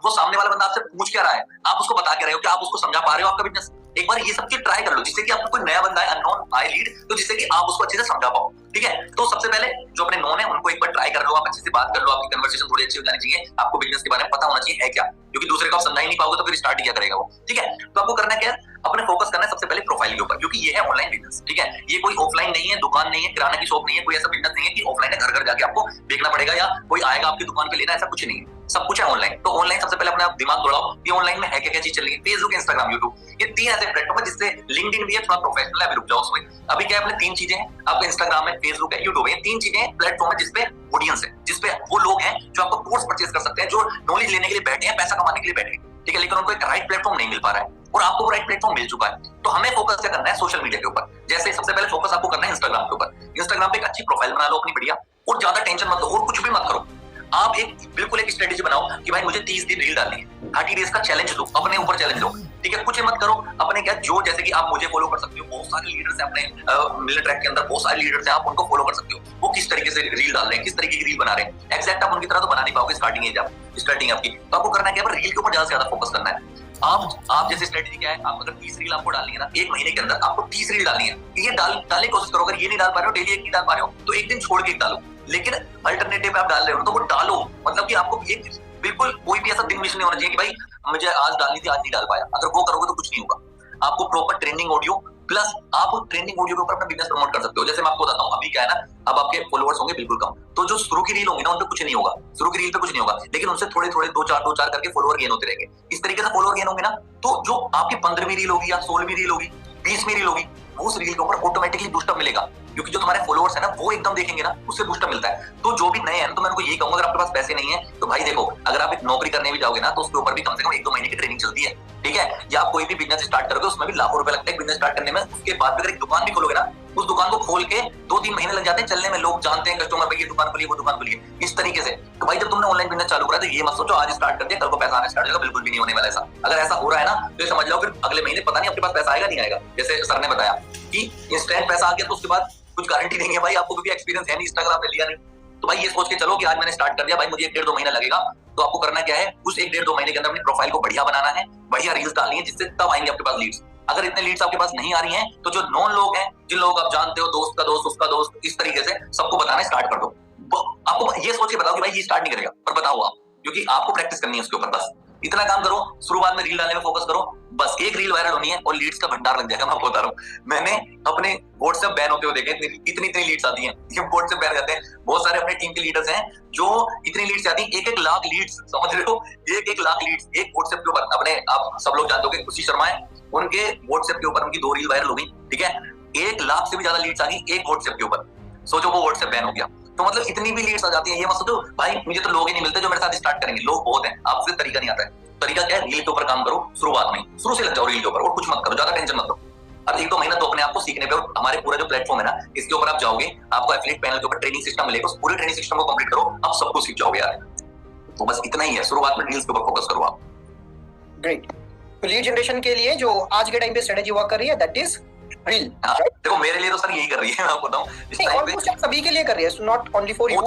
वो सामने वाला बंदा आपसे पूछ क्या रहा है, आप उसको बता के रहे हो, कि आप उसको समझा पा रहे हो आपका बिजनेस। एक बार ये सब चीज ट्राई कर लो, जिससे कि आपको कोई नया बंदा है, अननोन आए लीड, तो जिससे कि आप उसको अच्छे से समझा पाओ, ठीक है। तो सबसे पहले जो अपने नोन है उनको एक बार ट्राई कर लो, आप अच्छे से बात कर लो, आपकी कन्वर्सेशन थोड़ी अच्छी हो जानी चाहिए, आपको बिजनेस के बारे में पता होना चाहिए है क्या, क्योंकि दूसरे को आप समझा ही नहीं पाओगे तो फिर स्टार्ट क्या करेगा वो, ठीक है। तो आपको करना क्या है, अपने फोकस करना है सबसे पहले प्रोफाइल के ऊपर, क्योंकि ये है ऑनलाइन बिजनेस, ठीक है। ये कोई ऑफलाइन नहीं है, दुकान नहीं है, किराना की शॉप नहीं है, कोई ऐसा बिजनेस नहीं है कि ऑफलाइन है, घर घर जाके आपको देखना पड़ेगा या कोई आएगा आपकी दुकान पे लेना, ऐसा कुछ नहीं है, सब कुछ है ऑनलाइन। तो ऑनलाइन सबसे पहले अपना दिमाग दौड़ाओ कि ऑनलाइन में है क्या चीज चल रही है। फेसबुक, इंस्टाग्राम, यूट्यूब, ये 3 ऐसे प्लेटफॉर्म है, जिससे लिंक्डइन भी है, थोड़ा प्रोफेशनल है, अभी रुक जाओ उसमें। अभी क्या है, अपने 3 चीजें हैं, आपका इंस्टाग्राम है, फेसबुक है, यूट्यूब है, ये 3 चीजें प्लेटफॉर्म है जिसपे ऑडियंस है, जिसपे वो लोग हैं जो आपको कोर्स परचेज कर सकते हैं, जो नॉलेज लेने के लिए बैठे हैं, पैसा कमाने के लिए बैठे हैं, ठीक है, लेकिन उनको एक राइट प्लेटफॉर्म नहीं मिल पा रहा है, और आपको वो राइट प्लेटफॉर्म मिल चुका है। तो हमें फोकस क्या करना है, सोशल मीडिया के ऊपर। जैसे सबसे पहले फोकस आपको करना है इंस्टाग्राम के ऊपर। इंस्टाग्राम पे एक अच्छी प्रोफाइल बना लो अपनी बढ़िया, और ज्यादा टेंशन मत लो और कुछ भी मत करो। आप बिल्कुल एक स्ट्रेटेजी बनाओ कि भाई मुझे 30 दिन रील डालनी है, 30 डेज का चैलेंज लो, अपने ऊपर चैलेंज लो, ठीक है। कुछ मत करो अपने क्या, जो जैसे कि आप मुझे फॉलो कर सकते हो, बहुत सारे लीडर्स हैं अपने मिलर ट्रैक के अंदर, बहुत सारे लीडर्स हैं, आप उनको फॉलो कर सकते हो, वो किस तरीके से रील डाल रहे हैं, किस तरीके की रील बना रहे हैं। एग्जैक्ट आप उनकी तरह तो बना नहीं पाओगे, स्टार्टिंग आपकी। तो आपको करना क्या है, रील के ऊपर ज्यादा से ज्यादा फोकस करना है। आप जैसे स्ट्रेटेजी क्या है, आप अगर 30 रील आपको डालनी है ना, एक महीने के अंदर आपको 30 रील डालनी है, ये डालने की कोशिश करो। अगर ये नहीं डाल पा रहे हो, डेली एक नहीं डाल पा रहे हो, तो एक दिन छोड़ के एक डालो, लेकिन अल्टरनेटिव आप डाल रहे हो तो वो डालो। मतलब कि आपको एक बिल्कुल कोई भी ऐसा दिन मिस नहीं होना चाहिए कि भाई मुझे आज डालनी थी, आज नहीं डाल पाया। अगर वो करोगे तो कुछ नहीं होगा। आपको प्रॉपर ट्रेंडिंग ऑडियो प्लस आप ट्रेंडिंग ऑडियो के ऊपर अपना बिजनेस प्रमोट कर सकते हो। जैसे मैं आपको बताता हूँ, अभी क्या है ना, अब आपके फॉलोअर्स होंगे बिल्कुल कम, तो जो शुरू की रील होंगी ना, उन पे कुछ नहीं होगा, शुरू की रील पे कुछ नहीं होगा, लेकिन उनसे थोड़े 2-4 करके फॉलोअर गेन होते रहेंगे। इस तरीके से फॉलोअर गेन होंगे ना, तो जो आपकी 15वीं रील होगी या 16वीं रील होगी, 20वीं रील होगी, उस रील के ऊपर ऑटोमेटिकली बूस्टअप मिलेगा, क्योंकि जो तुम्हारे फॉलोअर्स है ना वो एकदम देखेंगे ना, उससे बूस्टअप मिलता है। तो जो भी नए हैं तो मैं उनको यही कहूंगा, अगर आपके पास पैसे नहीं है तो भाई देखो, अगर आप एक नौकरी करने भी जाओगे ना, तो उसके ऊपर भी कम से कम 1-2 महीने की ट्रेनिंग चलती है, ठीक है। या आप कोई भी बिजनेस स्टार्ट करोगे, उसमें भी लाखों रुपए लगते हैं बिजनेस स्टार्ट करने में। उसके बाद अगर एक दुकान भी खोलोगे ना, उस दुकान को खोल के 2-3 महीने लग जाते हैं चलने में, लोग जानते हैं कस्टमर, भाई ये दुकान खोलिए, वो दुकान खोलिए, इस तरीके से। तो भाई जब तुमने ऑनलाइन बिजनेस चालू करा तो ये मत सोचो आज स्टार्ट कर दिया कल को पैसा आना स्टार्ट हो जाएगा, बिल्कुल भी नहीं होने वाला ऐसा। अगर ऐसा हो रहा है ना, तो समझ लो फिर अगले महीने पता नहीं आपके पास पैसा आएगा नहीं आएगा। जैसे सर ने बताया कि इंस्टेंट पैसा आ गया तो उसके बाद कुछ गारंटी नहीं है भाई, आपको भी एक्सपीरियंस है नहीं, इंस्टाग्राम पे लिया नहीं, तो भाई ये सोच के चलो कि आज मैंने स्टार्ट कर दिया, भाई मुझे 1-1.5-2 महीना लगेगा। तो आपको करना क्या है, उस 1-1.5-2 महीने के अंदर अपनी प्रोफाइल को बढ़िया बनाना है, बढ़िया रील्स डालनी है, जिससे तब आएंगे आपके पास लीड्स। अगर इतने लीड्स आपके पास नहीं आ रही हैं, तो जो नॉन लोग हैं, जिन लोगों को आप जानते हो, दोस्त का दोस्त, उसका दोस्त, इस तरीके से सबको बताना स्टार्ट कर दो। आपको ये सोच के बताओ कि भाई ये स्टार्ट नहीं करेगा, पर बताओ आप, क्योंकि आपको प्रैक्टिस करनी है उसके ऊपर। बस इतना काम करो, शुरुआत में रील डालने में फोकस करो, बस एक रील वायरल होनी है और लीड्स का भंडार लग जाएगा। मैं आपको बता रहा हूँ, मैंने अपने व्हाट्सएप बैन होते हुए देखे, इतनी लीड्स आती हैं, ये व्हाट्सएप बैन करते हैं। बहुत सारे अपने टीम के लीडर्स हैं जो इतनी लीड्स आती हैं, 1-1 लाख लीड्स, समझ रहे हो, 1-1 लाख लीड्स एक व्हाट्सएप के ऊपर। अपने आप सब लोग जानते हो खुशी शर्मा है, उनके व्हाट्सएप के ऊपर उनकी 2 रील वायरल हो गई, ठीक है, 1 लाख से भी ज्यादा लीड्स आ गई एक व्हाट्सएप के ऊपर। सोचो वो व्हाट्सएप बैन हो गया, तो मतलब इतनी भी लीड्स आ जाती है। ये मत सोचो भाई मुझे तो लोग ही नहीं मिलते जो मेरे साथ स्टार्ट करेंगे, लोग बहुत हैं, आपसे तरीका नहीं आता है। तरीका क्या है, रील के ऊपर काम करो, शुरुआत में शुरू से लग जाओ रील के ऊपर, और कुछ मत करो, ज्यादा टेंशन मत लो। अब 1-2 महीना तो अपने आप को सीखने पे, और हमारे पूरा जो प्लेटफॉर्म है ना, इसके ऊपर आप जाओगे, आपको एफिलिएट पैनल के ऊपर ट्रेनिंग सिस्टम मिलेगा, उस पूरे ट्रेनिंग सिस्टम को कंप्लीट करो, आप सब कुछ सीख जाओगे यार। तो बस इतना ही है, शुरुआत में डील्स के ऊपर फोकस करो आप। ग्रेट। तो लीड जनरेशन के लिए जो आज के टाइम पे स्ट्रेटेजी वर्क कर रही है, दैट इज रील। देखो मेरे लिए तो सर यही कर रही है, मैं आपको बताऊं, इस टाइम पे ऑलमोस्ट सभी के लिए कर रही है, not only for you,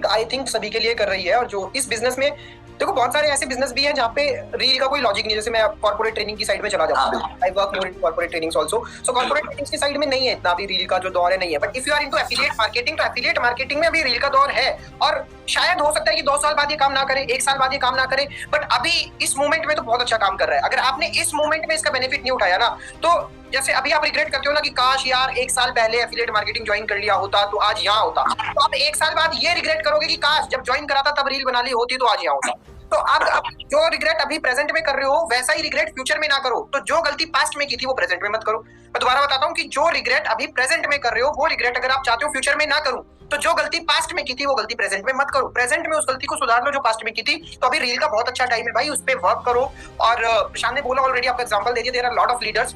I think सभी के लिए कर रही है। और जो इस बिजनेस में देखो बहुत सारे ऐसे बिजनेस भी हैं जहाँ पे रील का कोई लॉजिक नहीं है। जैसे मैं कॉर्पोरेट ट्रेनिंग की साइड में चला जाऊँ, I work more in corporate trainings also, so corporate trainings की साइड में नहीं है इतना भी रील का जो दौर है, नहीं है। But if you are into affiliate marketing, तो एफिलिएट मार्केटिंग में अभी रील का दौर है। और शायद हो सकता है कि 2 साल बाद ये काम ना करे, 1 साल बाद ये काम ना करे, बट अभी इस मोमेंट में तो बहुत अच्छा काम कर रहा है। अगर आपने इस मोमेंट में इसका बेनिफिट नहीं उठाया ना, तो जैसे अभी आप रिग्रेट करते हो ना कि काश यार 1 साल पहले एफिलिएट मार्केटिंग ज्वाइन कर लिया होता तो आज यहाँ होता, तो आप 1 साल बाद ये रिग्रेट करोगे कि काश जब ज्वाइन करा था तब रील बना ली होती तो आज यहाँ होता। तो आप जो रिग्रेट अभी प्रेजेंट में कर रहे हो वैसा ही रिग्रेट फ्यूचर में ना करो। तो जो गलती पास्ट में की थी वो प्रेजेंट में मत करो। मैं दोबारा बताता हूँ कि जो रिग्रेट अभी प्रेजेंट में कर रहे हो वो रिग्रेट अगर आप चाहते हो फ्यूचर में ना करूं, तो जो गलती पास्ट में की थी वो गलती प्रेजेंट में मत करो। प्रेजेंट में उस गलती को सुधार लो जो पास्ट में की थी। तो अभी रील का बहुत अच्छा टाइम है भाई, उस पर वर्क करो। और प्रशांत ने बोला ऑलरेडी, आपका एग्जांपल दे दिया, there are lot of leaders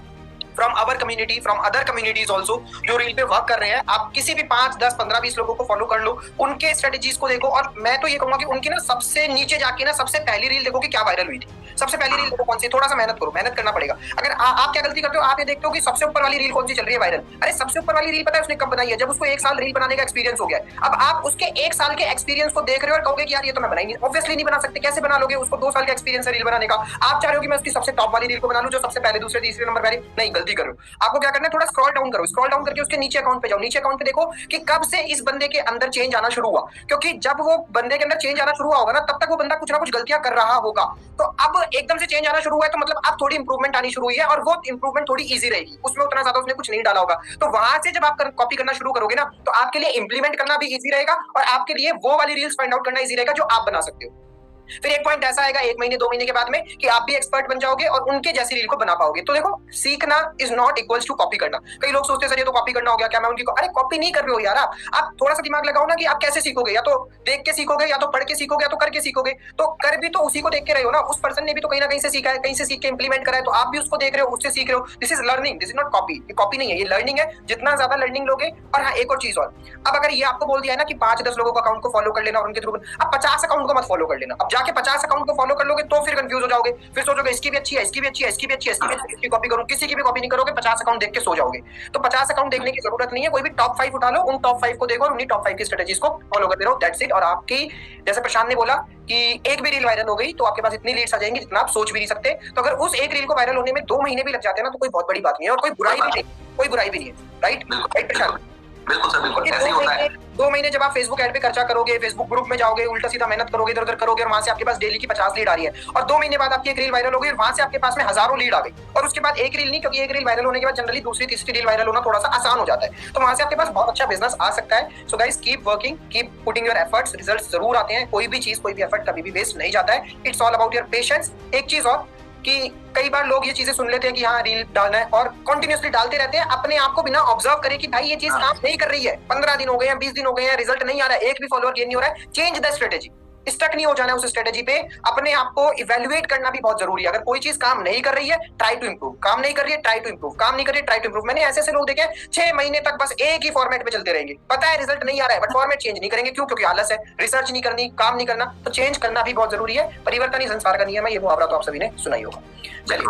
from our community, from other communities also जो रील पे वर्क कर रहे हैं। आप किसी भी 5, 10, 15, 20 लोगों को फॉलो कर लो, उनके स्ट्रेटेजीज को देखो। और मैं तो ये कहूंगा कि उनकी ना सबसे नीचे जाके ना सबसे पहली रील देखो कि क्या वायरल हुई थी। सबसे पहली रील देखो कौन सी, थोड़ा सा मेहनत करो, मेहनत करना पड़ेगा। अगर आप क्या गलती करते हो, आप ये देखते हो कि सबसे ऊपर वाली रील कौन सी चल रही है वायरल। अरे सबसे ऊपर वाली रील पता है उसने कब बनाई है, जब उसको 1 साल रील बनाने का एक्सपीरियंस हो गया है। अब आप उसके 1 साल के एक्सपीरियंस को देख रहे हो और कहोगे कि यार ये तो मैं बना ही नहीं, ऑब्वियसली नहीं बना सकते। कैसे बना लोगे, उसको 2 साल का एक्सपीरियंस है रील बनाने का। आप चाह रहे हो कि मैं उसकी सबसे टॉप वाली रील को बना लूं जो सबसे पहले, दूसरे, तीसरे नंबर वाली, नहीं, गलती कर रहे हो। आपको क्या करना है, थोड़ा स्क्रॉल डाउन करो, स्क्रॉल डाउन करके उसके नीचे अकाउंट पे जाओ, नीचे अकाउंट पे देखो कि कब से इस बंदे के अंदर चेंज आना शुरू हुआ। क्योंकि जब वो बंदे के अंदर चेंज आना शुरू हुआ होगा ना, तब तक वो बंदा कुछ ना कुछ गलतियां कर रहा होगा। तो अब एकदम से चेंज आना शुरू हुआ है, तो मतलब अब थोड़ी इंप्रूवमेंट आनी शुरू हुई है, और वो इंप्रूवमेंट थोड़ी इजी रहेगी, उसमें उतना ज्यादा उसने कुछ नहीं डाला होगा। तो वहां से जब आप कॉपी करना शुरू करोगे ना, तो आपके लिए इंप्लीमेंट करना भी इजी रहेगा, और आपके लिए वो वाली रील्स फाइंड आउट करना इजी रहेगा जो आप बना सकते हो। फिर एक पॉइंट ऐसा आएगा 1 महीने 2 महीने के बाद में कि आप भी एक्सपर्ट बन जाओगे और उनके जैसी रील को बना पाओगे। तो देखो, सीखना is not equals to copy करना। कई लोग सोचते हैं सर ये तो कॉपी करना हो गया, क्या मैं उनकी अरे कॉपी नहीं कर रहे हो यार। आप थोड़ा सा दिमाग लगाओ ना कि आप कैसे सीखोगे, या तो देख के सीखोगे, या तो पढ़ के सीखोगे, या तो करके सीखोगे। तो कर भी तो उसी को देख के रहे हो ना, उस पर्सन ने भी तो कहीं ना कहीं से सीखा है, कहीं से सीख के इंप्लीमेंट करा है, तो आप भी उसको देख रहे हो, उससे सीख रहे हो। This is learning, this is not copy. ये कॉपी नहीं है, ये लर्निंग है। जितना ज्यादा लर्निंग लोगे। और हाँ, एक और चीज और, अब अगर ये आपको बोल दिया है ना कि 5-10 लोगों को अकाउंट को फॉलो कर लेना और उनके थ्रू, अब 50 अकाउंट को मत फॉलो कर लेना। अब जाके 50 अकाउंट को फॉलो कर लोगे तो फिर कंफ्यूज हो जाओगे, फिर सोचोगे इसकी भी अच्छी है, इसकी भी अच्छी है, इसकी भी अच्छी है, इसकी भी अच्छी है, इसकी कॉपी करूं, किसी की भी कॉपी नहीं करोगे, 50 अकाउंट देख के सो जाओगे। तो 50 अकाउंट देखने की जरूरत नहीं है, कोई भी टॉप 5 उठा लो, उन टॉप 5 को देखो और उन्हीं टॉप 5 की स्ट्रेटजीज को फॉलो करते रहो, दैट्स इट। और आपकी, जैसे प्रशांत ने बोला कि एक भी रील वायरल हो गई तो आपके पास इतनी लीड्स आ जाएंगी जितना आप सोच भी नहीं सकते। तो अगर उस एक रील को वायरल होने में 2 महीने भी लग जाते हैं ना, तो कोई बहुत बड़ी बात नहीं है, और कोई बुराई भी नहीं, कोई बुराई भी नहीं है। राइट प्रशांत? बिल्कुल सर, बिल्कुल ऐसे ही होता है। 2 महीने जब आप फेसबुक ऐड पे खर्चा करोगे, फेसबुक ग्रुप में जाओगे, उल्टा सीधा मेहनत करोगे, इधर उधर करोगे, और वहां से आपके पास डेली की 50 लीड आ रही है, और 2 महीने बाद आपकी एक रील वायरल हो गई और वहां से आपके पास में हजारों लीड आ गई, और उसके बाद एक रील नहीं, क्योंकि एक रील वायरल होने के बाद जनरली दूसरी तीसरी रील वायरल होना थोड़ा सा आसान हो जाता है। तो वहां से आपके पास बहुत अच्छा बिजनेस आ सकता है। So guys, keep working, keep putting your efforts, results जरूर आते हैं। कोई भी चीज, कोई भी एफर्ट कभी भी वेस्ट नहीं जाता है। It's all about your patience. एक चीज और कि कई बार लोग ये चीजें सुन लेते हैं कि हाँ रील डालना है, और कंटिन्यूअसली डालते रहते हैं, अपने आप को बिना ऑब्जर्व करे कि भाई ये चीज काम नहीं कर रही है, 15 दिन हो गए हैं, 20 दिन हो गए हैं, रिजल्ट नहीं आ रहा है, एक भी फॉलोअर गेन नहीं हो रहा है। चेंज द स्ट्रेटेजी, स्टक नहीं हो जाना उस स्ट्रेटेजी पे। अपने आप को इवैल्यूएट करना भी बहुत जरूरी है। अगर कोई चीज काम नहीं कर रही है, ट्राई टू इंप्रूव। काम नहीं कर रही है, ट्राई टू इंप्रूव। काम नहीं कर रही है, ट्राई टू इंप्रूव। मैंने ऐसे लोग देखे 6 महीने तक बस एक ही फॉर्मेट पे चलते रहेंगे, पता है रिजल्ट नहीं आ रहा है, बट फॉर्मेट चेंज नहीं करेंगे। क्यों? क्योंकि आलस है, रिसर्च नहीं करनी, काम नहीं करना। तो चेंज करना भी बहुत जरूरी है। परिवर्तन ही संसार का नियम है, ये मुहावरा तो आप सभी ने सुना ही होगा। चलिए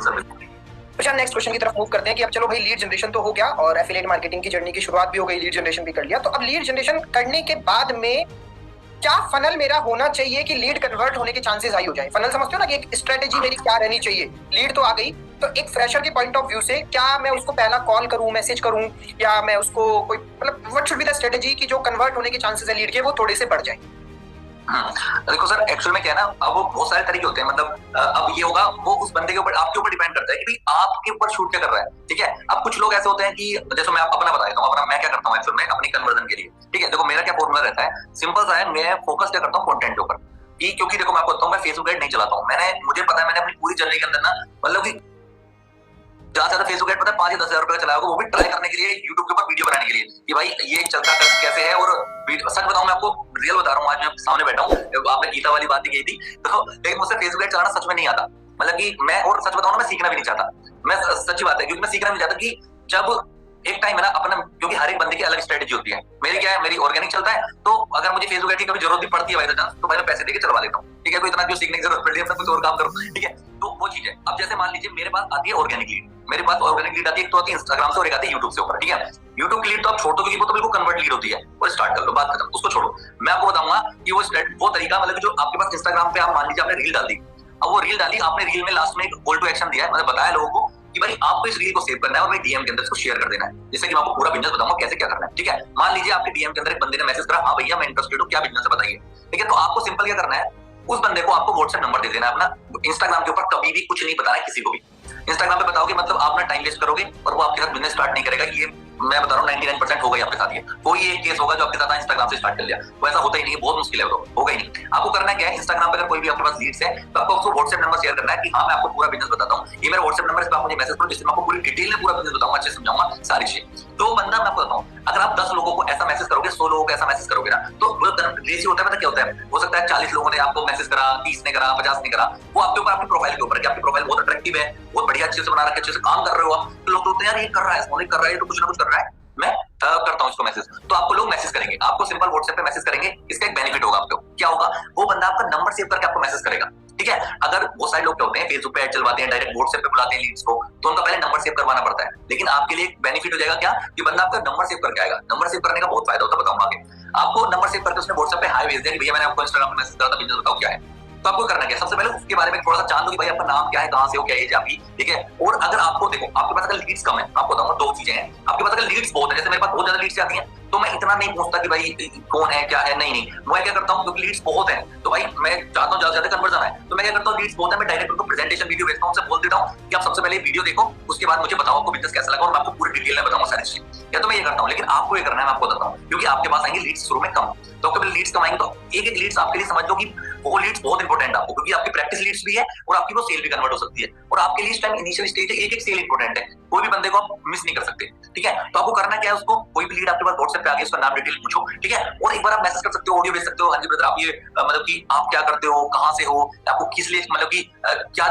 प्रशांत, नेक्स्ट क्वेश्चन की तरफ मूव करते हैं कि अब चलो भाई, लीड जनरेशन तो हो गया और एफिलिएट मार्केटिंग की जर्नी की शुरुआत भी हो गई, लीड जनरेशन भी कर लिया। तो अब लीड जनरेशन करने के बाद में क्या फनल मेरा होना चाहिए कि लीड कन्वर्ट होने के चांसेस हाई हो जाए? फनल समझते हो ना, कि एक स्ट्रेटेजी मेरी क्या रहनी चाहिए? लीड तो आ गई, तो एक फ्रेशर के पॉइंट ऑफ व्यू से क्या मैं उसको पहला कॉल करूं, मैसेज करूं, या मैं उसको कोई, मतलब what should be the strategy कि जो कन्वर्ट होने के चांसेस है लीड के वो थोड़े से बढ़ जाए? देखो सर, एक्चुअल में क्या है ना, अब वो बहुत सारे तरीके होते हैं। मतलब अब ये होगा, वो उस बंदे के ऊपर, आपके ऊपर डिपेंड करता है कि भाई आपके ऊपर शूट क्या कर रहा है। ठीक है, अब कुछ लोग ऐसे होते हैं कि जैसे मैं अपना बता देता हूँ, अपना मैं क्या करता हूँ एक्चुअल में अपनी कन्वर्जन के लिए। ठीक है, देखो मेरा क्या फॉर्मूला रहता है, सिंपल सा है। मैं फोकस क्या करता हूँ कंटेंट के ऊपर, क्योंकि देखो मैं आपको बताऊँ, मैं फेसबुक एड नहीं चलाता हूँ। मुझे पता है, मैंने अपनी पूरी जर्नी के अंदर ना, मतलब कि ज्यादा फेसबुक एड पता है 5 या 10 हजार रुपए का चलाया होगा, वो भी ट्राई करने के लिए, यूट्यूब के ऊपर वीडियो बनाने के लिए कि भाई ये चलता कैसे है। और सच बताऊं, मैं आपको रियल बता रहा हूँ, आज मैं सामने बैठा हूँ, आपने गीता वाली बात ही कही थी, तो लेकिन मुझसे फेसबुक एड चलाना सच में नहीं आता। मतलब कि मैं, और सच बताऊं ना, मैं सीखना भी नहीं चाहता। मैं, सच्ची बात है, क्योंकि मैं सीखना नहीं चाहता कि जब एक टाइम है ना अपना, क्योंकि हर एक बंदे की अलग स्ट्रेटेजी होती है। मेरी क्या है, मेरी ऑर्गेनिक चलता है, तो अगर मुझे फेसबुक एड की कभी जरूरत भी पड़ती है भाई तो मैं पैसे देके चलवा लेता हूँ, ठीक है। कोई इतना क्यों सीखने की जरूरत पड़ती है, अपना कुछ और काम करो, ठीक है। तो वो चीज है। अब जैसे मान लीजिए मेरे पास आती है ऑर्गेनिक लीड, मेरे पास ऑर्गेनिक लीड आती है, एक तो आती है इंस्टाग्राम से और एक आती है यूट्यूब से ऊपर, ठीक है। यूट्यूब की लीड तो आप छोड़ दो क्योंकि वो तो बिल्कुल कन्वर्ट लीड होती है, और स्टार्ट कर लो, बात खत्म, उसको छोड़ो। मैं आपको बताऊंगा कि वो तरीका, मतलब जो आपके पास इंस्टाग्राम पे आप मान लीजिए आपने रील डाल दी, अब वो रील डाली आपने, रील में लास्ट में एक कॉल टू एक्शन दिया है, मतलब बताया लोगों को कि भाई आपको इस रील को सेव करना है और भाई डीएम के अंदर इसको शेयर कर देना है, जिससे कि मैं आपको पूरा बिजनेस बताऊंगा कैसे क्या करना है, ठीक है। मान लीजिए आपके डीएम के अंदर एक बंदे ने मैसेज करा, हाँ भैया मैं इंटरेस्टेड हूँ, क्या बिजनेस है बताइए, ठीक है। तो आपको सिंपल क्या करना है, उस बंदे को आपको व्हाट्सएप नंबर दे देना है अपना। इंस्टाग्राम के ऊपर कभी भी कुछ नहीं बताना है किसी को भी। इंस्टाग्राम पे बताओगे मतलब आप ना टाइम वेस्ट करोगे और वो आपके साथ बिजनेस स्टार्ट नहीं करेगा। ये मैं बता रहा हूँ 99% होगा आपके साथ। ये कोई एक केस होगा जो आपके साथ इंस्टाग्राम से स्टार्ट कर लिया, वो ऐसा होता ही नहीं है, बहुत मुश्किल है, वो होगा ही नहीं। आपको करना क्या है, इंस्टाग्राम पे अगर कोई भी आपके पास लीड्स है तो आपको उसको व्हाट्सएप नंबर शेयर करना है कि हाँ मैं आपको पूरा बिजनेस बताता हूँ, ये मेरा व्हाट्सएप नंबर है, इस पर आप मुझे मैसेज करो, जिसमें आपको पूरी डिटेल में पूरा बिजनेस बताऊंगा, अच्छे से समझाऊंगा सारी चीजें। तो बंदा मैं आपको बताऊँ, अगर आप 10 लोगों को ऐसा मैसेज करोगे, 100 लोगों को ऐसा मैसेज करोगे ना, तो रेशियो होता है, पता क्या होता है, हो सकता है 40 लोगों ने आपको मैसेज करा, 30 ने करा, 50 ने करा। वो आपके ऊपर, आपकी प्रोफाइल के ऊपर, कि आपकी प्रोफाइल बहुत अट्रैक्टिव है, बहुत बढ़िया अच्छे से बना रखा है, अच्छे से काम कर रहे हो आप, तो लोग बोलते हैं यार ये कर रहा है, सोने कर रहा है, तो कुछ ना कुछ कर रहा है, मैं करता हूं इसको मैसेज। तो आपको लोग मैसेज करेंगे, आपको सिंपल व्हाट्सएप पे मैसेज करेंगे। इसका एक बेनिफिट होगा आपको, क्या होगा, वो बंदा आपका नंबर सेव करके आपको मैसेज करेगा, ठीक है। अगर बहुत सारे लोग क्या होते हैं फेसबुक पे ऐड चलवाते हैं, डायरेक्ट व्हाट्सएप पे बुलाते हैं लीड्स को, तो उनका पहले नंबर सेव करवाना पड़ता है। लेकिन आपके लिए एक बेनिफिट हो जाएगा क्या, कि बंदा आपका नंबर सेव करके आएगा। नंबर सेव करने का बहुत फायदा होता है, बताऊंगा आगे। आपको नंबर सेव करके उसने व्हाट्सएप पे हाय भेज दिया कि भैया मैंने आपको इंस्टाग्राम पे मैसेज करा था, बिजनेस बताओ क्या है। तो आपको करना क्या, सबसे पहले उसके बारे में थोड़ा सा जान लो कि भाई आपका नाम क्या है, कहां से हो, क्या एज है आपकी, ठीक है। और अगर आपको देखो आपके पास अगर लीड्स कम है, आपको बताऊंगा 2 चीजें हैं। आपके पास अगर लीड्स बहुत है, जैसे मेरे पास बहुत ज्यादा लीड्स आती हैं, तो मैं इतना नहीं पूछता कि भाई कौन है क्या है, नहीं। मैं क्या करता हूँ, क्योंकि लीड्स बहुत है तो भाई मैं चाहता हूँ ज्यादा कन्वर्जन है, तो मैं क्या करता हूँ, लीड्स बहुत है, मैं डायरेक्ट उनको प्रेजेंटेशन वीडियो भेजता हूँ, उनसे बोल देता हूँ कि आप सबसे पहले वीडियो देखो, उसके बाद मुझे बताओ आपको बिजनेस कैसा लगा, और मैं आपको पूरी डिटेल में बताऊंगा सारी चीज। या तो मैं ये करता हूँ, लेकिन आपको ये करना है, मैं आपको बताता हूँ, क्योंकि आपके पास आएंगे लीड्स शुरू में कम, तो आपके लीड्स कमाएंगे तो एक लीड्स आपके लिए समझ लो कि वो लीड्स बहुत इंपॉर्टेंट है आपको, क्योंकि आपकी प्रैक्टिस लीड्स भी है और आपकी वो सेल भी कन्वर्ट हो सकती है। और आपके लिए इस टाइम इनिशियल स्टेज है, एक सेल इंपॉर्टेंट है, कोई भी बंदे को आप मिस नहीं कर सकते, ठीक है। तो आपको करना क्या है, उसको कोई भी लीड आपके पास व्हाट्सएप पे आ गई, उसका नाम डिटेल पूछो, ठीक है। और एक बार आप मैसेज कर सकते हो, ऑडियो भेज सकते हो, हाँ जी ब्रदर आप ये मतलब कि आप क्या करते हो, कहां से हो, आपको किस लिए, मतलब कि क्या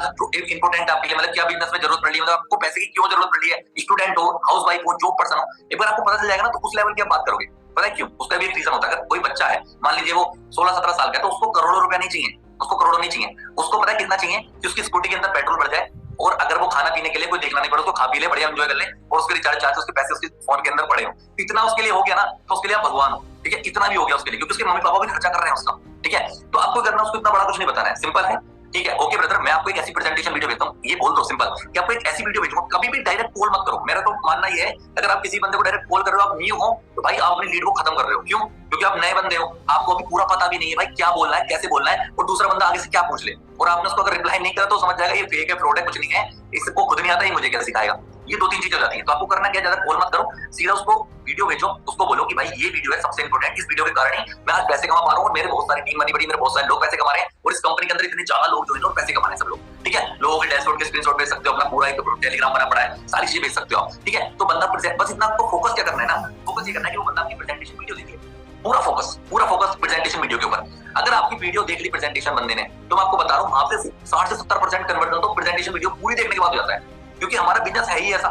इंपॉर्टेंट आपके लिए, मतलब क्या बिजनेस में जरूरत पड़ी है, मतलब आपको पैसे की क्यों जरूरत पड़ी है, स्टूडेंट हो, हाउसवाइफ हो, जॉब पर्सन हो। एक बार आपको पता चल जाएगा ना, तो उस लेवल की आप बात करोगे। पता है क्यों, उसका भी एक रीजन होता है। अगर कोई बच्चा है, मान लीजिए वो 16-17 साल का है, तो उसको करोड़ों रुपया नहीं चाहिए, उसको करोड़ों नहीं चाहिए, उसको पता है कितना चाहिए, कि उसकी स्कूटी के अंदर पेट्रोल बढ़ जाए, और अगर वो खाना पीने के लिए कोई देखना नहीं पड़े, उसको खा पी ले, बढ़िया एंजॉय कर ले, और उसके रिचार्ज चार्ज उसके पैसे उसके फोन के अंदर पड़े हो, इतना उसके लिए हो गया ना, तो उसके लिए आप भगवान हो, ठीक है। इतना भी हो गया उसके लिए, क्योंकि उसके मम्मी पापा भी खर्चा कर रहे हैं उसका, ठीक है। तो आपको करना, उसको इतना बड़ा कुछ नहीं बताना है, सिंपल है, ठीक है। ओके ब्रदर, मैं आपको एक ऐसी प्रेजेंटेशन वीडियो भेजता हूँ, ये बोल दो सिंपल कि आपको एक ऐसी वीडियो भेजूंगा, कभी भी डायरेक्ट कॉल मत करो। मेरा तो मानना ये है, अगर आप किसी बंदे को डायरेक्ट कॉल कर रहे हो, आप न्यू हो, तो भाई आप अपनी लीड को खत्म कर रहे हो। क्यों, क्योंकि आप नए बंदे हो, आपको अभी पूरा पता भी नहीं है भाई क्या बोलना है, कैसे बोलना है, और दूसरा बंदा आगे से क्या पूछ ले, और आपने उसको अगर रिप्लाई नहीं करा तो समझ जाएगा ये फेक है, फ्रॉड है, कुछ नहीं है, इसको खुद नहीं आता ही, मुझे क्या सिखाएगा। ये 2-3 चीजें हो जाती है। तो आपको करना क्या, ज्यादा कॉल मत करो, सीधा उसको वीडियो भेजो, उसको बोलो कि भाई ये वीडियो है सबसे इंपॉर्टेंट, इस वीडियो के कारण ही मैं आज पैसे कमा पा रहा हूँ, मेरे बहुत सारी टीम बनी पड़ी, मेरे बहुत सारे लोग पैसे कमा रहे हैं, और इस कंपनी के अंदर इतने ज्यादा लोग जो है और पैसे कमा रहे हैं सब लोग, ठीक है। लोगों के डैशबोर्ड के स्क्रीनशॉट भेज सकते हो, अपना पूरा एक टेलीग्राम बना पड़ा है, सारी चीजें भेज सकते हो आप, ठीक है। तो बंदा बस इतना आपको फोकस क्या करना है ना, फोकस ये करना है कि वो बंदा आपकी प्रेजेंटेशन वीडियो देखे, पूरा फोकस प्रेजेंटेशन वीडियो के ऊपर। अगर आपकी वीडियो देख ली प्रेजेंटेशन बंदे ने, तो मैं आपको बता रहा हूँ वहां से 60 से 70% कन्वर्जन तो प्रेजेंटेशन वीडियो पूरी देखने के बाद हो जाता है, क्योंकि हमारा बिजनेस है ही ऐसा।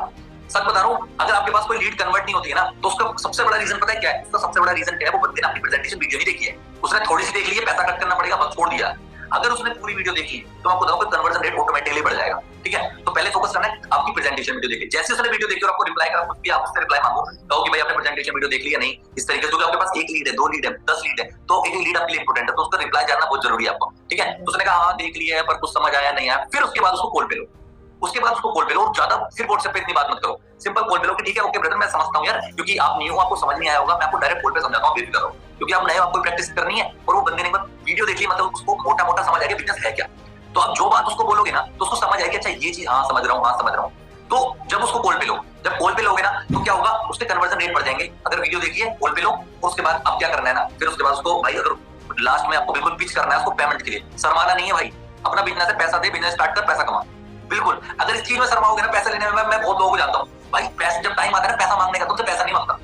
सच बता रहा हूँ, अगर आपके पास कोई लीड कन्वर्ट नहीं होती है ना, तो उसका सबसे बड़ा रीजन पता है क्या है, उसका सबसे बड़ा रीजन क्या है, वो बंदे ने अपनी प्रेजेंटेशन वीडियो नहीं देखी है, उसने थोड़ी सी देख ली है, पैसा कट करना पड़ेगा, बस छोड़ दिया। अगर उसने पूरी वीडियो देखी तो आपको बताऊं कन्वर्जन रेट ऑटोमेटिकली बढ़ जाएगा, ठीक है। तो पहले फोकस करना है आपकी प्रेजेंटेशन वीडियो देखिए, जैसे उसने वीडियो देखी और आपको रिप्लाई करा, कुछ भी आप उससे रिप्लाई मांगो, कहो कि भाई आपने प्रेजेंटेशन वीडियो देख ली या नहीं, इस तरीके से। आपके पास 1 लीड है, 2 लीड है, 10 लीड है, तो एक लीड आपके लिए इंपॉर्टेंट है, तो उसका रिप्लाई जानना बहुत जरूरी है आपको, ठीक है। उसने कहा हाँ देख लिया है पर कुछ समझ आया नहीं आया, फिर उसके बाद उसको कॉल पे लो, उसके बाद उसको कॉल पे लो, और ज्यादा फिर व्हाट्सएप पे इतनी बात मत करो, सिंपल कॉल पे लो कि ठीक है ओके ब्रदर मैं समझता हूँ यार, क्योंकि आप न्यू हो, आपको समझ नहीं आया होगा, मैं आपको डायरेक्ट कॉल पे समझाता हूँ, बेफिक्र रहो, क्योंकि आप नए हो, आपको प्रैक्टिस करनी है, और वो बंदे ने वीडियो देख ली, मतलब उसको मोटा मोटा समझ आएगा बिजनेस है क्या। तो आप जो बात उसको बोलोगे ना, तो उसको समझ आएगी अच्छा ये चीज हाँ समझ रहा हूँ। तो जब उसको कॉल पे लो, जब कॉल पे लोगे ना, तो क्या होगा, उसके कन्वर्जन रेट बढ़ जाएंगे। अगर वीडियो देखिए, कॉल पे लो, उसके बाद आप क्या करना है ना, फिर उसके बाद उसको भाई अगर लास्ट में आपको बिल्कुल पिच करना है उसको पेमेंट के लिए, शर्माना नहीं है भाई, अपना बिजनेस है, पैसा दे, बिजनेस स्टार्ट कर, पैसा कमा। बिल्कुल, अगर इस चीज में शर्माओगे ना पैसा लेने में, मैं बहुत लोगों को जानता हूँ भाई, पैसे जब टाइम आता है ना पैसा मांगने का, तुमसे पैसा नहीं मांगता।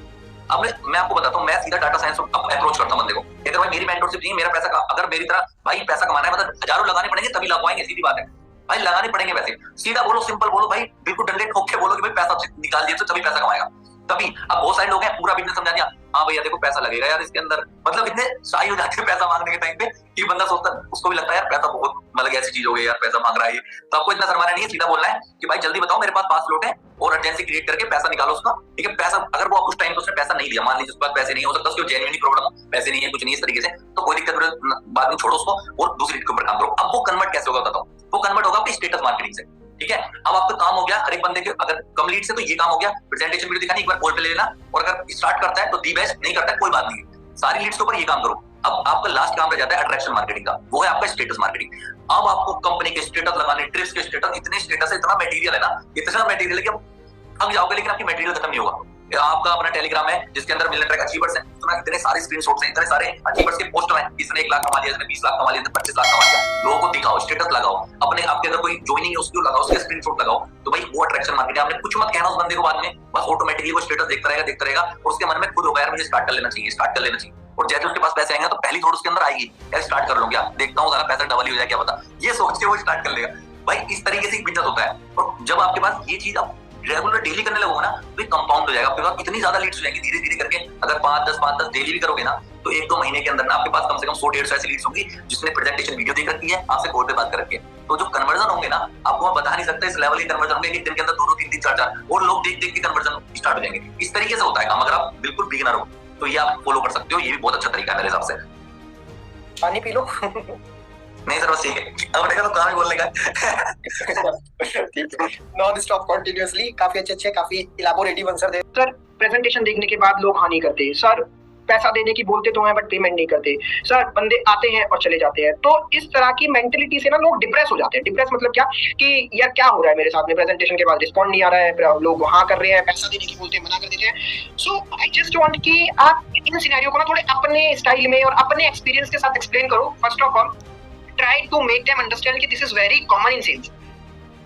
अब मैं आपको बताता हूँ, मैं सीधा डाटा साइंस अप्रोच करता हूँ बंदे को, अगर भाई मेरी मेंटरशिप नहीं, मेरा पैसा अगर मेरी तरह भाई पैसा कमाना है, मतलब हजारों लगाने पड़ेंगे तभी लग पाएंगे, सीधी बात है। भाई लगाने पड़ेंगे पैसे, सीधा बोलो, सिंपल बोलो भाई, बिल्कुल डंडे ठोक के बोलो कि भाई पैसा निकाल दिए तो तभी पैसा कमाएगा, तभी। अब बहुत सारे लोग हैं पूरा बिजनेस समझा दिया, हाँ भैया देखो पैसा लगेगा यार इसके अंदर, मतलब इतने शाही हो जाते हैं पैसा मांगने के टाइम पे कि बंदा सोचता, उसको भी लगता है यार पैसा बहुत, मतलब ऐसी चीज हो गई यार पैसा मांग रहा है। तो आपको इतना शर्माना नहीं है, सीधा बोलना है कि भाई जल्दी बताओ मेरे पास 5 लोट है, और अर्जेंसी क्रिएट करके पैसा निकालो उसका, ठीक है। पैसा अगर वो उस टाइम पे उसने पैसा नहीं दिया, मान लीजिए उसके पास पैसे नहीं, हो सकता है उसकी जेन्युइनली प्रॉब्लम, पैसे नहीं है कुछ नहीं इस तरीके से, तो कोई दिक्कत बाद में छोड़ो उसको और दूसरी लीड के ऊपर काम करो। अब वो कन्वर्ट कैसे होगा बताता हूँ, वो कन्वर्ट होगा आपकी स्टेटस मार्केटिंग से, ठीक है। अब आपका काम हो गया हर एक बंदे के, अगर कम लीड से तो ये काम हो गया, प्रेजेंटेशन वीडियो दिखानी, एक बार कॉल पे ले लेना, और अगर स्टार्ट करता है तो दी बेस्ट, नहीं करता है कोई बात नहीं, सारी लीड्स के ऊपर ये काम करो। अब आपका लास्ट काम रह जाता है अट्रैक्शन मार्केटिंग का, वो है आपका स्टेटस मार्केटिंग। अब आपको कंपनी के स्टेटस लगाने, ट्रिप्स के स्टेटस, इतने स्टेटस है, इतना मटेरियल है ना, इतना मटेरियल है कि अब थक जाओगे, लेकिन आपकी मटेरियल खत्म नहीं होगा। आपका अपना टेलीग्राम है जिसके अंदर मिलियन ट्रैक अचीवर्स हैं, इतने सारे स्क्रीनशॉट्स हैं, इतने सारे अचीवर्स के पोस्ट हैं, इसने 1 लाख कमा लिया, इसने 20 लाख कमा लिया, इसने 25 लाख कमा लिया, लोगों को दिखाओ, स्टेटस लगाओ, अपने आपके अगर कोई ज्वाइनिंग है उसको लगाओ, उसके स्क्रीनशॉट लगाओ, तो भाई वो अट्रैक्शन मार्केटिंग। आपने कुछ मत कहना उस बंदे को बाद में, बस ऑटोमेटिकली वो स्टेटस देखता रहेगा, और उसके मन में खुद होगा यार मुझे स्टार्ट कर लेना चाहिए, और जैसे उसके पास पैसे आएंगे तो पहली थोड़ी उसके अंदर आएगी यार स्टार्ट कर लूंगा, देखता हूँ जरा पैसा डबल ही हो जाए क्या पता, ये सोच के वो स्टार्ट कर लेगा। भाई इस तरीके से बिजनेस होता है, और जब आपके पास ये चीज आप रेगुलर डेली करने लगोगे ना तो ये कंपाउंड हो जाएगा, आपके पास इतनी ज्यादा लीड्स हो जाएंगी धीरे धीरे करके। अगर 5-10 डेली भी करोगे ना तो 1-2 महीने के अंदर ना आपके पास कम से कम 100-150 ऐसी लीड्स होंगी जिसने प्रेजेंटेशन वीडियो देख रखी है, आपसे कॉल पे बात कर रखी है। तो जो कन्वर्जन होंगे ना, आपको मैं बता नहीं सकता इस लेवल के कन्वर्जन होंगे, एक दिन के अंदर 2-2, 3-3, 4-4 और लोग देख देख के कन्वर्जन स्टार्ट हो जाएंगे। इस तरीके से होता है काम। अगर आप बिल्कुल बिगिनर हो तो ये आप फॉलो कर सकते हो, ये भी बहुत अच्छा तरीका है मेरे हिसाब से। पानी पी लो। नहीं सर बस ठीक है, अब देखा तो काम ही बोलने का। ठीक है, नॉन स्टॉप कंटिन्यूअसली, काफी अच्छे काफी इलैबोरेटिव आंसर दे। सर प्रेजेंटेशन देखने के बाद लोग हाँ नहीं करते, सर पैसा देने की बोलते तो हैं बट पेमेंट नहीं करते, सर बंदे आते हैं और चले जाते हैं। तो इस तरह की मेंटेलिटी से ना लोग डिप्रेस हो जाते हैं। डिप्रेस मतलब क्या कि यार क्या हो रहा है मेरे साथ में, प्रेजेंटेशन के बाद रिस्पॉन्ड नहीं आ रहा है, लोग हाँ कर रहे हैं, पैसा देने की बोलते हैं मना कर देते हैं। सो आई जस्ट वांट कि आप इन सिनेरियो को ना थोड़े अपने स्टाइल में और अपने एक्सपीरियंस के साथ एक्सप्लेन करो। First of all try to make them understand कि this is very common in sales,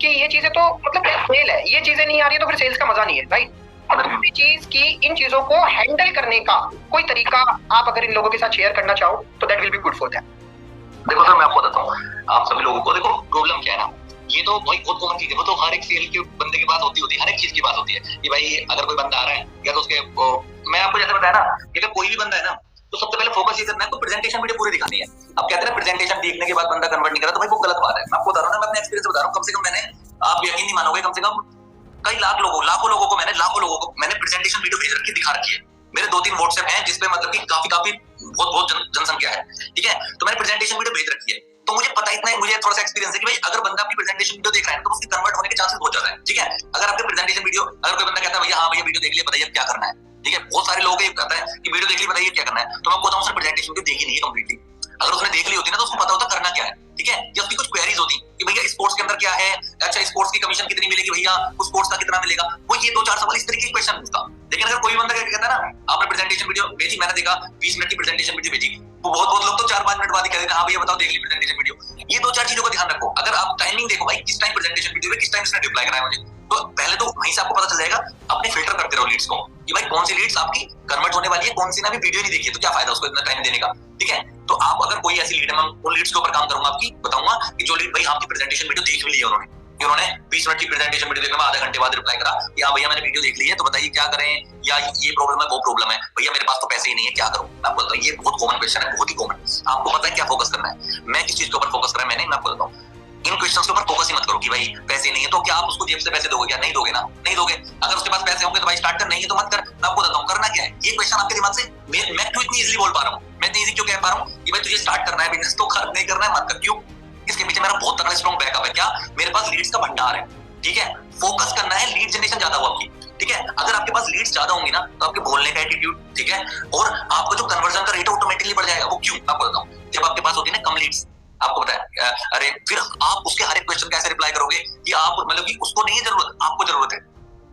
कि ये चीजें तो मतलब फेल है, ये चीजें नहीं आ रही है तो फिर सेल्स का मजा नहीं है, राइट। दूसरी चीज कि इन चीजों को हैंडल करने का कोई तरीका आप अगर इन लोगों के साथ शेयर करना चाहो तो that will be good for them. देखो सर मैं आपको बताता हूँ, आप सभी लोगों को देखो प्रॉब्लम क्या है ना, ये तो भाई बहुत कॉमन चीज है, वो तो हर एक सेल के बंदे के पास होती है, हर एक चीज की बात होती है कि भाई अगर कोई बंदा आ रहा है या तो उसके मैं आपको जैसे बताया ना कि अगर कोई भी बंदा है ना तो सबसे पहले फोकस ये करना है, तो प्रेजेंटेशन वीडियो पूरी दिखानी है। अब कहते हैं प्रेजेंटेशन देखने के बाद बंदा कन्वर्ट नहीं करा तो भाई वो गलत बात है। मैं आपको बता रहा हूँ, मैं अपने एक्सपीरियंस से बता रहा हूँ, कम से कम मैंने, आप यकीन नहीं मानोगे, कम से कम कई लाखों लोगों को मैंने प्रेजेंटेशन वीडियो भेज रखी, दिखा रखी है। मेरे 2-3 व्हाट्सएप हैं जिसपे मतलब कि काफी बहुत जनसंख्या है, ठीक है। तो मैंने प्रेजेंटेशन वीडियो भेज रखी है, तो मुझे पता इतना है, मुझे थोड़ा सा एक्सपीरियंस है कि भाई अगर बंदा आपकी प्रेजेंटेशन वीडियो देख रहा है तो उसके कन्वर्ट होने के चांसेस बहुत ज्यादा है, ठीक है। अगर आपके प्रेजेंटेशन वीडियो, अगर कोई बंदा कहता है भैया हाँ भैया वीडियो देख लिया, बताइए क्या करना है, ठीक है। बहुत सारे लोग ये कहते हैं कि वीडियो देख ली, बताइए क्या करना है, तो मैं बताऊं उसने प्रेजेंटेशन वीडियो देखी नहीं है कंप्लीटली। अगर उसने देख ली होती ना तो उसको पता होता करना क्या है, ठीक है। या उसकी कुछ क्वेरीज होती कि भैया स्पोर्ट्स के अंदर क्या है, अच्छा स्पोर्ट्स की कमीशन कितनी मिलेगी भैया, उस स्पोर्ट्स का कितना मिलेगा, वो ये 2-4 सवाल इस तरीके के क्वेश्चन पूछता। लेकिन अगर कोई बंदा कहता है ना आपने प्रेजेंटेशन वीडियो भेजी, मैंने देखा 20 मिनट की प्रेजेंटेशन वीडियो भेजी, वो बहुत लोग तो 4-5 मिनट बाद ही कह देते हैं हाँ भैया बताओ देख ली प्रेजेंटेशन वीडियो। ये 2-4 चीजों का ध्यान रखो। अगर आप टाइमिंग देखो भाई, किस टाइम प्रेजेंटेशन वीडियो है, किस टाइम इसने रिप्लाई कराया मुझे, तो पहले तो वहीं से आपको पता चल जाएगा। अपने फिल्टर करते रहो लीड्स को कि भाई कौन सी लीड्स आपकी कन्वर्ट होने वाली है, कौन सी ना भी वीडियो नहीं देखी है तो क्या फायदा उसको इतना टाइम देने का, ठीक है। तो आप अगर कोई ऐसी लीड है, मैं उन लीड्स के ऊपर काम करूंगा, आपकी बताऊंगा कि जो लीड भाई आपकी प्रेजेंटेशन वीडियो देख भी ली है उन्होंने 20 मिनट की प्रेजेंटेशन वीडियो देखा, मैं आधे घंटे बाद रिप्लाई करा कि हाँ भैया मैंने वीडियो देख ली है, तो बताइए क्या करें, या ये प्रॉब्लम है वो प्रॉब्लम है, भैया मेरे पास तो पैसे ही नहीं है क्या करूं। मैं आपको बताऊं ये बहुत कॉमन क्वेश्चन है, बहुत ही कॉमन। आपको पता है क्या फोकस करना है, मैं किस चीज के ऊपर फोकस कर रहा है, मैं आपको बताऊं इन क्वेश्चंस के ऊपर फोकस ही मत करो कि भाई पैसे नहीं है तो क्या आप उसको जेब से पैसे दोगे क्या, नहीं दोगे ना, नहीं दोगे। अगर उसके पास पैसे होंगे तो भाई स्टार्ट कर, नहीं है तो मत कर। मैं आपको बताता हूं करना क्या है। ये क्वेश्चन आपके दिमाग से मैं क्यों इतनी इजीली बोल पा रहा हूं, मैं इतनी इजी क्यों कह पा रहा हूं कि भाई तुझे स्टार्ट करना है बिजनेस तो कर, नहीं करना है मत कर। क्यों? इसके पीछे मेरा बहुत तगड़ा स्ट्रांग बैकअप है। क्या? मेरे पास लीड्स का भंडार है, ठीक है। फोकस करना है, लीड जनरेशन ज्यादा हो आपकी, ठीक है। अगर आपके पास लीड्स ज्यादा होंगी ना तो आपके बोलने का एटीट्यूड, ठीक है, और आपका जो कन्वर्जन का रेट ऑटोमेटिकली बढ़ जाएगा। वो क्यों? आपको बताता हूं, जब आपके पास होती है ना कम लीड्स, आपको पता है अरे फिर आप उसके हर एक क्वेश्चन कैसे रिप्लाई करोगे कि आप मतलब कि उसको नहीं है जरूरत, आपको जरूरत है,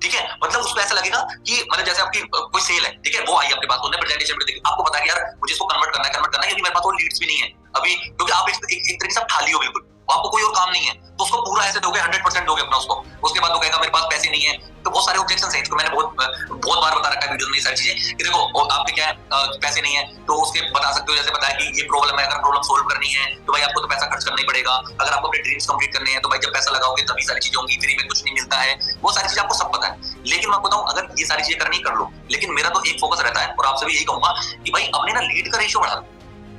ठीक है। मतलब उसको ऐसा लगेगा कि मतलब जैसे आपकी कोई सेल है, ठीक है, वो आई आपके पास, उसने प्रेजेंटेशन वीडियो देखी, आपको पता है कि यार मुझे इसको कन्वर्ट करना है क्योंकि मेरे पास वो लीड्स भी नहीं है अभी, क्योंकि आप एक तरीके से खाली हो बिल्कुल, आपको कोई और काम नहीं है तो उसको पूरा ऐसे दोगे, 100% दोगे अपना उसको, उसके बाद वो कहेगा मेरे पास पैसे नहीं है। तो बहुत सारे ऑब्जेक्शन है, इसको मैंने बहुत बार बता रखा है वीडियो में ये सारी चीजें कि देखो आपके क्या है पैसे नहीं है तो उसके बता सकते हो, जैसे बताया कि ये प्रॉब्लम है, अगर प्रॉब्लम सोल्व करनी है तो भाई आपको तो पैसा खर्च करना ही पड़ेगा, अगर आपको अपने ड्रीम्स कंप्लीट करने हैं तो भाई जब पैसा लगाओगे तभी सारी चीजें होंगी, फ्री में कुछ नहीं मिलता है, वो सारी चीजें आपको सब पता है। लेकिन मैं बताऊं अगर ये सारी चीजें करनी कर लो, लेकिन मेरा तो एक फोकस रहता है और आपसे भी यही कहूंगा कि भाई अपने ना लीड का रेशियो बढ़ा,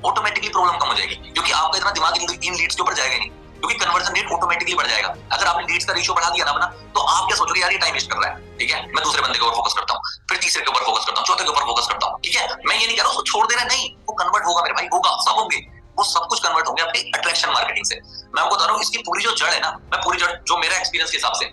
ऑटोमेटिकली प्रॉब्लम कम हो जाएगी, क्योंकि आपका इतना दिमाग इन लीड्स के ऊपर जाएगा नहीं, क्योंकि कन्वर्जन रेट ऑटोमेटिकली बढ़ जाएगा। अगर आपने लीड्स का रेशियो बढ़ा दिया ना अपना, तो आप क्या सोचोगे यार ये टाइम वेस्ट कर रहा है, ठीक है, मैं दूसरे बंदे के ऊपर फोकस करता हूँ, फिर तीसरे के ऊपर फोकस करता हूँ, चौथे के ऊपर फोकस करता हूँ, ठीक है। मैं ये नहीं कह रहा उसको छोड़ देना, नहीं, वो कन्वर्ट होगा मेरे भाई, होगा, सब होंगे, वो सब कुछ कन्वर्ट होंगे आपकी अट्रैक्शन मार्केटिंग से। मैं आपको बता रहा हूँ इसकी पूरी जो जड़ है ना, मैं पूरी जड़ जो मेरा एक्सपीरियंस के हिसाब से,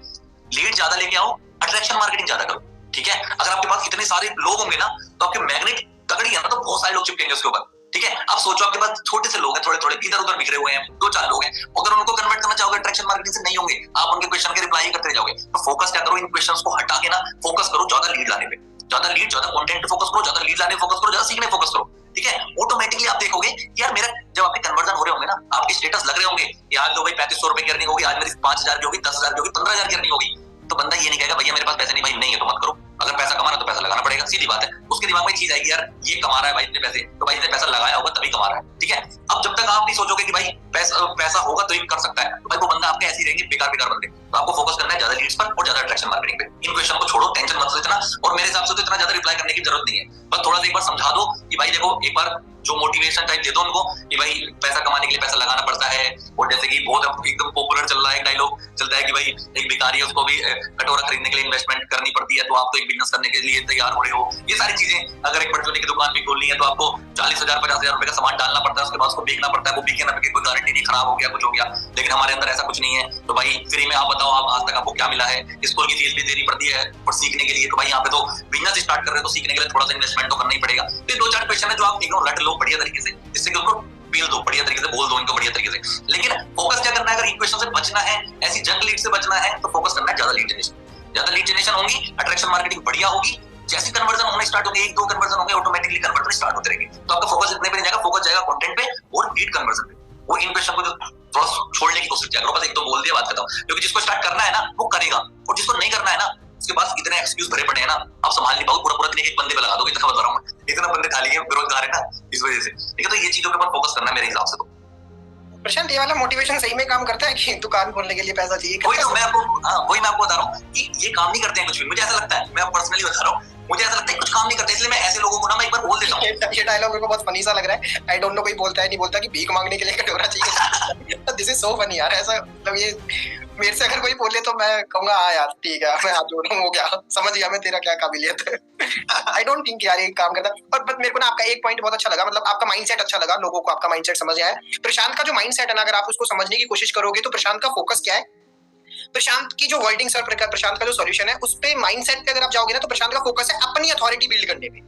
लीड ज्यादा लेके आओ, अट्रैक्शन मार्केटिंग ज्यादा करो, ठीक है। अगर आपके पास इतने सारे लोग होंगे ना तो आपके मैग्नेट तगड़ी है ना, तो बहुत सारे लोग चिपकेंगे उसके ऊपर, ठीक है। आप सोचो आपके पास छोटे से लोग हैं, थोड़े थोड़े इधर उधर बिखरे हुए हैं, 2-4 लोग हैं, अगर उनको कन्वर्ट करना चाहोगे अट्रैक्शन मार्केटिंग से नहीं होंगे, आप उनके क्वेश्चन के रिप्लाई करते जाओगे। तो फोकस क्या करो, इन क्वेश्चंस को हटा के ना फोकस करो ज्यादा लीड लाने पे, ज्यादा लीड, ज्यादा कंटेंट फोकस करो, ज्यादा लीड लाने फोकस करो, ज्यादा सीखने फोकस करो, ठीक है। ऑटोमेटिकली आप देखोगे यार मेरा जब आपके कन्वर्जन हो रहे होंगे ना, आपके स्टेटस लग रहे होंगे कि आज तो भाई 3500 रुपए की अर्निंग होगी, आज मेरी 5000 की होगी, 10,000 की होगी, 15,000 की अर्निंग होगी, तो बंदा ये नहीं कहेगा भैया मेरे पास पैसे नहीं, भाई नहीं है तो मत करो। अगर पैसा कमाना तो पैसा लगाना पड़ेगा, सीधी बात है। उसके दिमाग में चीज आएगी यार ये कमा रहा है भाई इतने पैसे, तो भाई इसने पैसा लगाया होगा तभी कमा रहा है, ठीक है। अब जब तक आप नहीं सोचोगे कि भाई पैसा होगा तो ये कर सकता है, तो भाई वो बंदा आपके ऐसे ही रहेंगे बेकार बंदे। तो आपको फोकस करना है ज्यादा लीड्स पर और ज्यादा अट्रैक्शन मार्केटिंग पे। इन क्वेश्चन को छोड़ो, टेंशन मत लो इतना, और मेरे हिसाब से तो इतना ज्यादा रिप्लाई करने की जरूरत नहीं है, बस थोड़ा सा एक बार समझा दो कि भाई देखो, एक बार जो मोटिवेशन टाइप दे दो उनको कि भाई पैसा कमाने के लिए पैसा लगाना पड़ता है। और जैसे कि बहुत एकदम पॉपुलर चल रहा है, एक डायलॉग चलता है कि भाई एक भिखारी है उसको भी कटोरा खरीदने के लिए इन्वेस्टमेंट करनी पड़ती है, तो आप तो एक बिजनेस करने के लिए तैयार हो रहे हो। ये सारी चीजें, अगर एक परचूनी की दुकान भी खोलनी है तो आपको 40,000 50,000 रुपए का सामान डालना पड़ता है, उसके बाद उसको बेचना पड़ता है, वो बिके ना बिके कोई गारंटी नहीं, खराब हो गया कुछ हो गया। लेकिन हमारे अंदर ऐसा कुछ नहीं है, तो भाई फ्री में आप बताओ आप आज तक आपको क्या मिला है, स्कूल की फीस भी देनी पड़ती है और सीखने के लिए, तो भाई यहाँ पे तो बिजनेस स्टार्ट कर रहे हो तो सीखने के लिए थोड़ा सा इन्वेस्टमेंट तो करना ही पड़ेगा। तो 2-4 क्वेश्चन है जो आप एकदम रट लो बढ़िया तरीके से, इससे कि उनको पील दो बढ़िया तरीके से, बोल दो इनको बढ़िया तरीके से। लेकिन फोकस क्या करना है, अगर इक्वेशन से बचना है, ऐसी जंक लीड से बचना है, तो फोकस करना है ज्यादा लीड जनरेशन। ज्यादा लीड जनरेशन होगी, अट्रैक्शन मार्केटिंग बढ़िया होगी, जैसे कन्वर्जन होने स्टार्ट होंगे, 1-2 कन्वर्जन होंगे, ऑटोमेटिकली कन्वर्जन स्टार्ट होते रहेंगे। तो आपका फोकस इतने पे नहीं जाएगा, फोकस जाएगा कंटेंट पे और लीड कन्वर्जन पे। वो इन क्वेश्चन को थोड़ा छोड़ने की कोशिश करो, बस 1-2 बोल दिया, बात खत्म। क्योंकि जिसको स्टार्ट करना है ना वो करेगा, और जिसको नहीं करना है ना उसके पास इतने एक्सक्यूज भरे पड़े हैं ना, आप संभाल नहीं पाओगे, पूरा दिन एक बंदे पे लगा दोगे, इतना बता रहा हूं, इतना बंदे खाली है, बेरोजगार है ना, इस वजह से, ठीक है। तो ये चीजों के ऊपर फोकस करना है मेरे हिसाब से। तो प्रशांत, ये वाला मोटिवेशन सही में काम करता है कि दुकान खोलने के लिए पैसा चाहिए? वही तो मैं आपको बता रहा हूँ कि ये काम नहीं करते हैं कुछ भी, मुझे ऐसा लगता है, मैं पर्सनली बता रहा हूँ, मुझे ऐसा लगता है कुछ काम नहीं करते, इसलिए मैं ऐसे लोगों को ना मैं एक बार बोल देता हूँ। ये डायलॉग मेरे को बहुत फनी सा लग रहा है। आई डोंट नो कोई बोलता है नहीं बोलता कि भीख मांगने के लिए कटोरा चाहिए। दिस इज सो फनी यार, ऐसा मतलब ये मेरे से अगर कोई बोले तो मैं कहूंगा हाँ यार ठीक है, मैं हाथ जोड़ रहा हूँ, हो गया, समझ गया मैं तेरा क्या काबिलियत है। आई डोंट थिंक यार ये काम करता है। और मेरे को ना आपका एक पॉइंट बहुत अच्छा लगा, मतलब आपका माइंडसेट अच्छा लगा, लोगों को आपका माइंडसेट समझ आया। प्रशांत का जो माइंडसेट है ना, अगर आप उसको समझने की कोशिश करोगे तो प्रशांत का फोकस क्या है, प्रशांत की जो वर्डिंग्स और प्रशांत का जो सॉल्यूशन है उस पे माइंडसेट पे अगर आप जाओगे ना, तो प्रशांत का फोकस है अपनी अथॉरिटी बिल्ड करने पे।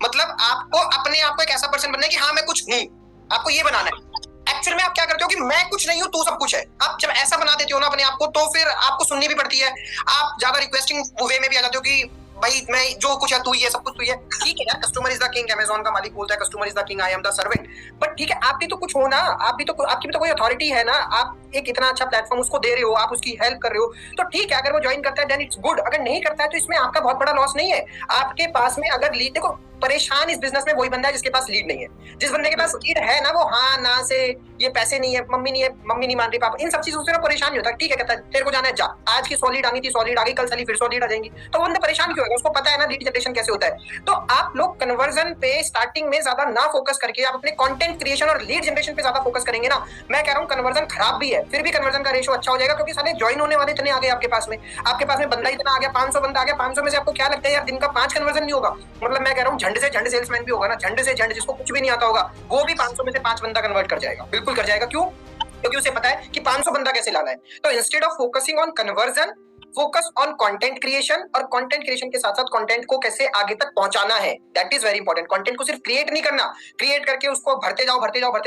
मतलब आपको अपने आप को एक ऐसा पर्सन बनना है कि हाँ मैं कुछ हूँ, आपको ये बनाना है। एक्चुअल में आप क्या करते हो कि मैं कुछ नहीं हूँ तू सब कुछ है। आप जब ऐसा बना देते हो ना अपने आप को, तो फिर आपको सुननी भी पड़ती है, आप ज्यादा रिक्वेस्टिंग वे में भी आ जाते हो कि भाई मैं जो कुछ है तू ही है, सब कुछ तू ही है। ठीक है यार, customer is the king, Amazon का मालिक बोलता है customer is the king, I am the servant. But ठीक है, आप भी तो कुछ हो ना, आप भी तो, आपकी भी तो कोई अथॉरिटी है ना, आप एक इतना अच्छा प्लेटफॉर्म उसको दे रहे हो, आप उसकी हेल्प कर रहे हो, तो ठीक है अगर वो ज्वाइन करता है देन इट्स गुड, अगर नहीं करता है तो इसमें आपका बहुत बड़ा लॉस नहीं है। आपके पास में अगर लीड, देखो परेशान इस बिजनेस में वही बंदा है जिसके पास लीड नहीं है। जिस बंदे के पास लीड है ना, वो हाँ ना से ये पैसे नहीं है, मम्मी नहीं मान रही, पापा, इन सब चीजों से ना परेशान नहीं होता। ठीक है, कहता है तेरे को जाना है जा, आज की 100 लीड आनी थी, 100 लीड आ गई, कल साली फिर 100 लीड आ जाएंगी, तो वो बंदा परेशान क्यों होगा, उसको पता है ना लीड जनरेशन कैसे होता है। तो आप लोग कन्वर्जन पे स्टार्टिंग में ज्यादा ना फोकस करके आप अपने कंटेंट क्रिएशन और लीड जनरेशन पे ज्यादा फोकस करेंगे ना, मैं कह रहा हूँ कन्वर्जन खराब भी है, फिर भी कन्वर्जन का रेशियो अच्छा हो जाएगा, क्योंकि सारे ज्वाइन होने वाले इतने आ गए आपके पास में बंदा इतना आ गया, 500 बंदा आ गया, 500 में से आपको क्या लगता है यार दिन का 5 कन्वर्जन नहीं होगा। मतलब मैं कह रहा हूँ झंड से झंड सेल्समैन भी होगा ना, झंड से झंड जिसको कुछ भी नहीं आता होगा, वो भी 500 में से 5 बंदा कन्वर्ट कर जाएगा, बिल्कुल कर जाएगा। क्यों? क्योंकि उसे पता है कि 500 बंदा कैसे लाना है। तो instead of focusing on conversion, focus on content creation, और कंटेंट क्रिएशन के साथ साथ कंटेंट को कैसे आगे तक पहुंचाना है, that is very important. Content को सिर्फ क्रिएट नहीं करना, क्रिएट करके उसको भरते जाओ,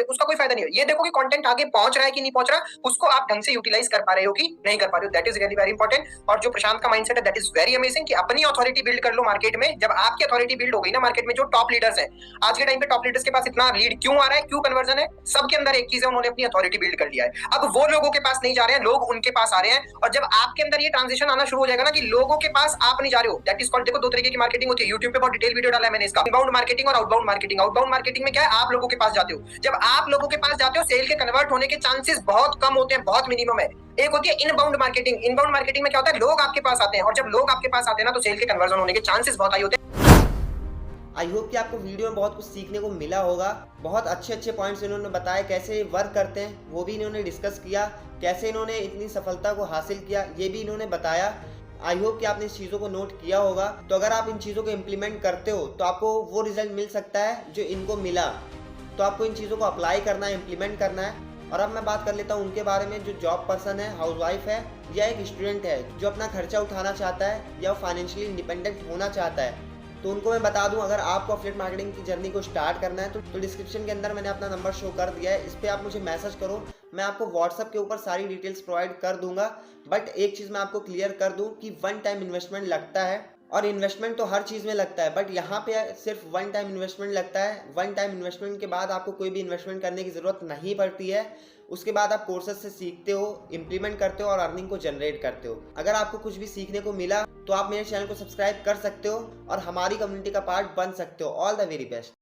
उसका कोई फायदा नहीं है। ये देखो कि कंटेंट आगे पहुंच रहा है कि नहीं पहुंच रहा, उसको आप ढंग से यूटिलाइज कर पा रहे हो कि नहीं कर पा रहे हो, that is really very important. और जो प्रशांत का माइंडसेट है दैट इज वेरी अमेजिंग कि अपनी अथॉरिटी बिल्ड कर लो मार्केट में। जब आपकी अथॉरिटी बिल्ड हो गई ना मार्केट में, जो टॉप लीडर्स हैं आज के टाइम पे, टॉप लीडर्स के पास इतना लीड क्यों आ रहा है, क्यों कन्वर्जन है, सबके अंदर एक चीज है, उन्होंने अपनी अथॉरिटी बिल्ड कर लिया है। अब वो लोगों के पास नहीं जा रहे हैं, लोग उनके पास आ रहे हैं। और जब आपके अंदर ये ट्रांजिशन आना शुरू हो जाएगा ना कि लोगों के पास आप नहीं जा रहे हो, दैट इज कॉल्ड, देखो दो तरीके की मार्केटिंग होती है, YouTube पे बहुत डिटेल वीडियो डाला है मैंने इसका, इनबाउंड मार्केटिंग और आउटबाउंड मार्केटिंग। आउटबाउंड मार्केटिंग में क्या है, आप लोगों के पास जाते हो, जब आप लोगों के पास जाते हो सेल के कन्वर्ट होने के चांसेस बहुत कम होते हैं, बहुत मिनिमम है। एक होती है इनबाउंड मार्केटिंग। इनबाउंड मार्केटिंग में क्या होता है, लोग आपके पास आते हैं, और जब लोग आपके पास आते हैं ना तो सेल के कन्वर्जन होने के चांसेस बहुत हाई होते हैं। आई होप कि आपको वीडियो में बहुत कुछ सीखने को मिला होगा। बहुत अच्छे पॉइंट्स इन्होंने बताए, कैसे वर्क करते हैं वो भी इन्होंने डिस्कस किया, कैसे इन्होंने इतनी सफलता को हासिल किया ये भी इन्होंने बताया। आई होप कि आपने इस चीज़ों को नोट किया होगा। तो अगर आप इन चीज़ों को इम्प्लीमेंट करते हो तो आपको वो रिजल्ट मिल सकता है जो इनको मिला। तो आपको इन चीज़ों को अप्लाई करना है, इम्प्लीमेंट करना है। और अब मैं बात कर लेता हूँ उनके बारे में, जो जॉब पर्सन है, हाउसवाइफ है या एक स्टूडेंट है जो अपना खर्चा उठाना चाहता है या फाइनेंशियली इंडिपेंडेंट होना चाहता है। तो उनको मैं बता दूं, अगर आपको एफिलिएट मार्केटिंग की जर्नी को स्टार्ट करना है तो डिस्क्रिप्शन के अंदर मैंने अपना नंबर शो कर दिया है, इस पर आप मुझे मैसेज करो, मैं आपको व्हाट्सएप के ऊपर सारी डिटेल्स प्रोवाइड कर दूंगा। बट एक चीज़ मैं आपको क्लियर कर दूं कि वन टाइम इन्वेस्टमेंट लगता है, और इन्वेस्टमेंट तो हर चीज़ में लगता है, बट यहाँ पे सिर्फ वन टाइम इन्वेस्टमेंट लगता है। वन टाइम इन्वेस्टमेंट के बाद आपको कोई भी इन्वेस्टमेंट करने की ज़रूरत नहीं पड़ती है। उसके बाद आप कोर्सेज से सीखते हो, इम्प्लीमेंट करते हो और अर्निंग को जनरेट करते हो। अगर आपको कुछ भी सीखने को मिला तो आप मेरे चैनल को सब्सक्राइब कर सकते हो और हमारी कम्युनिटी का पार्ट बन सकते हो। All the very best.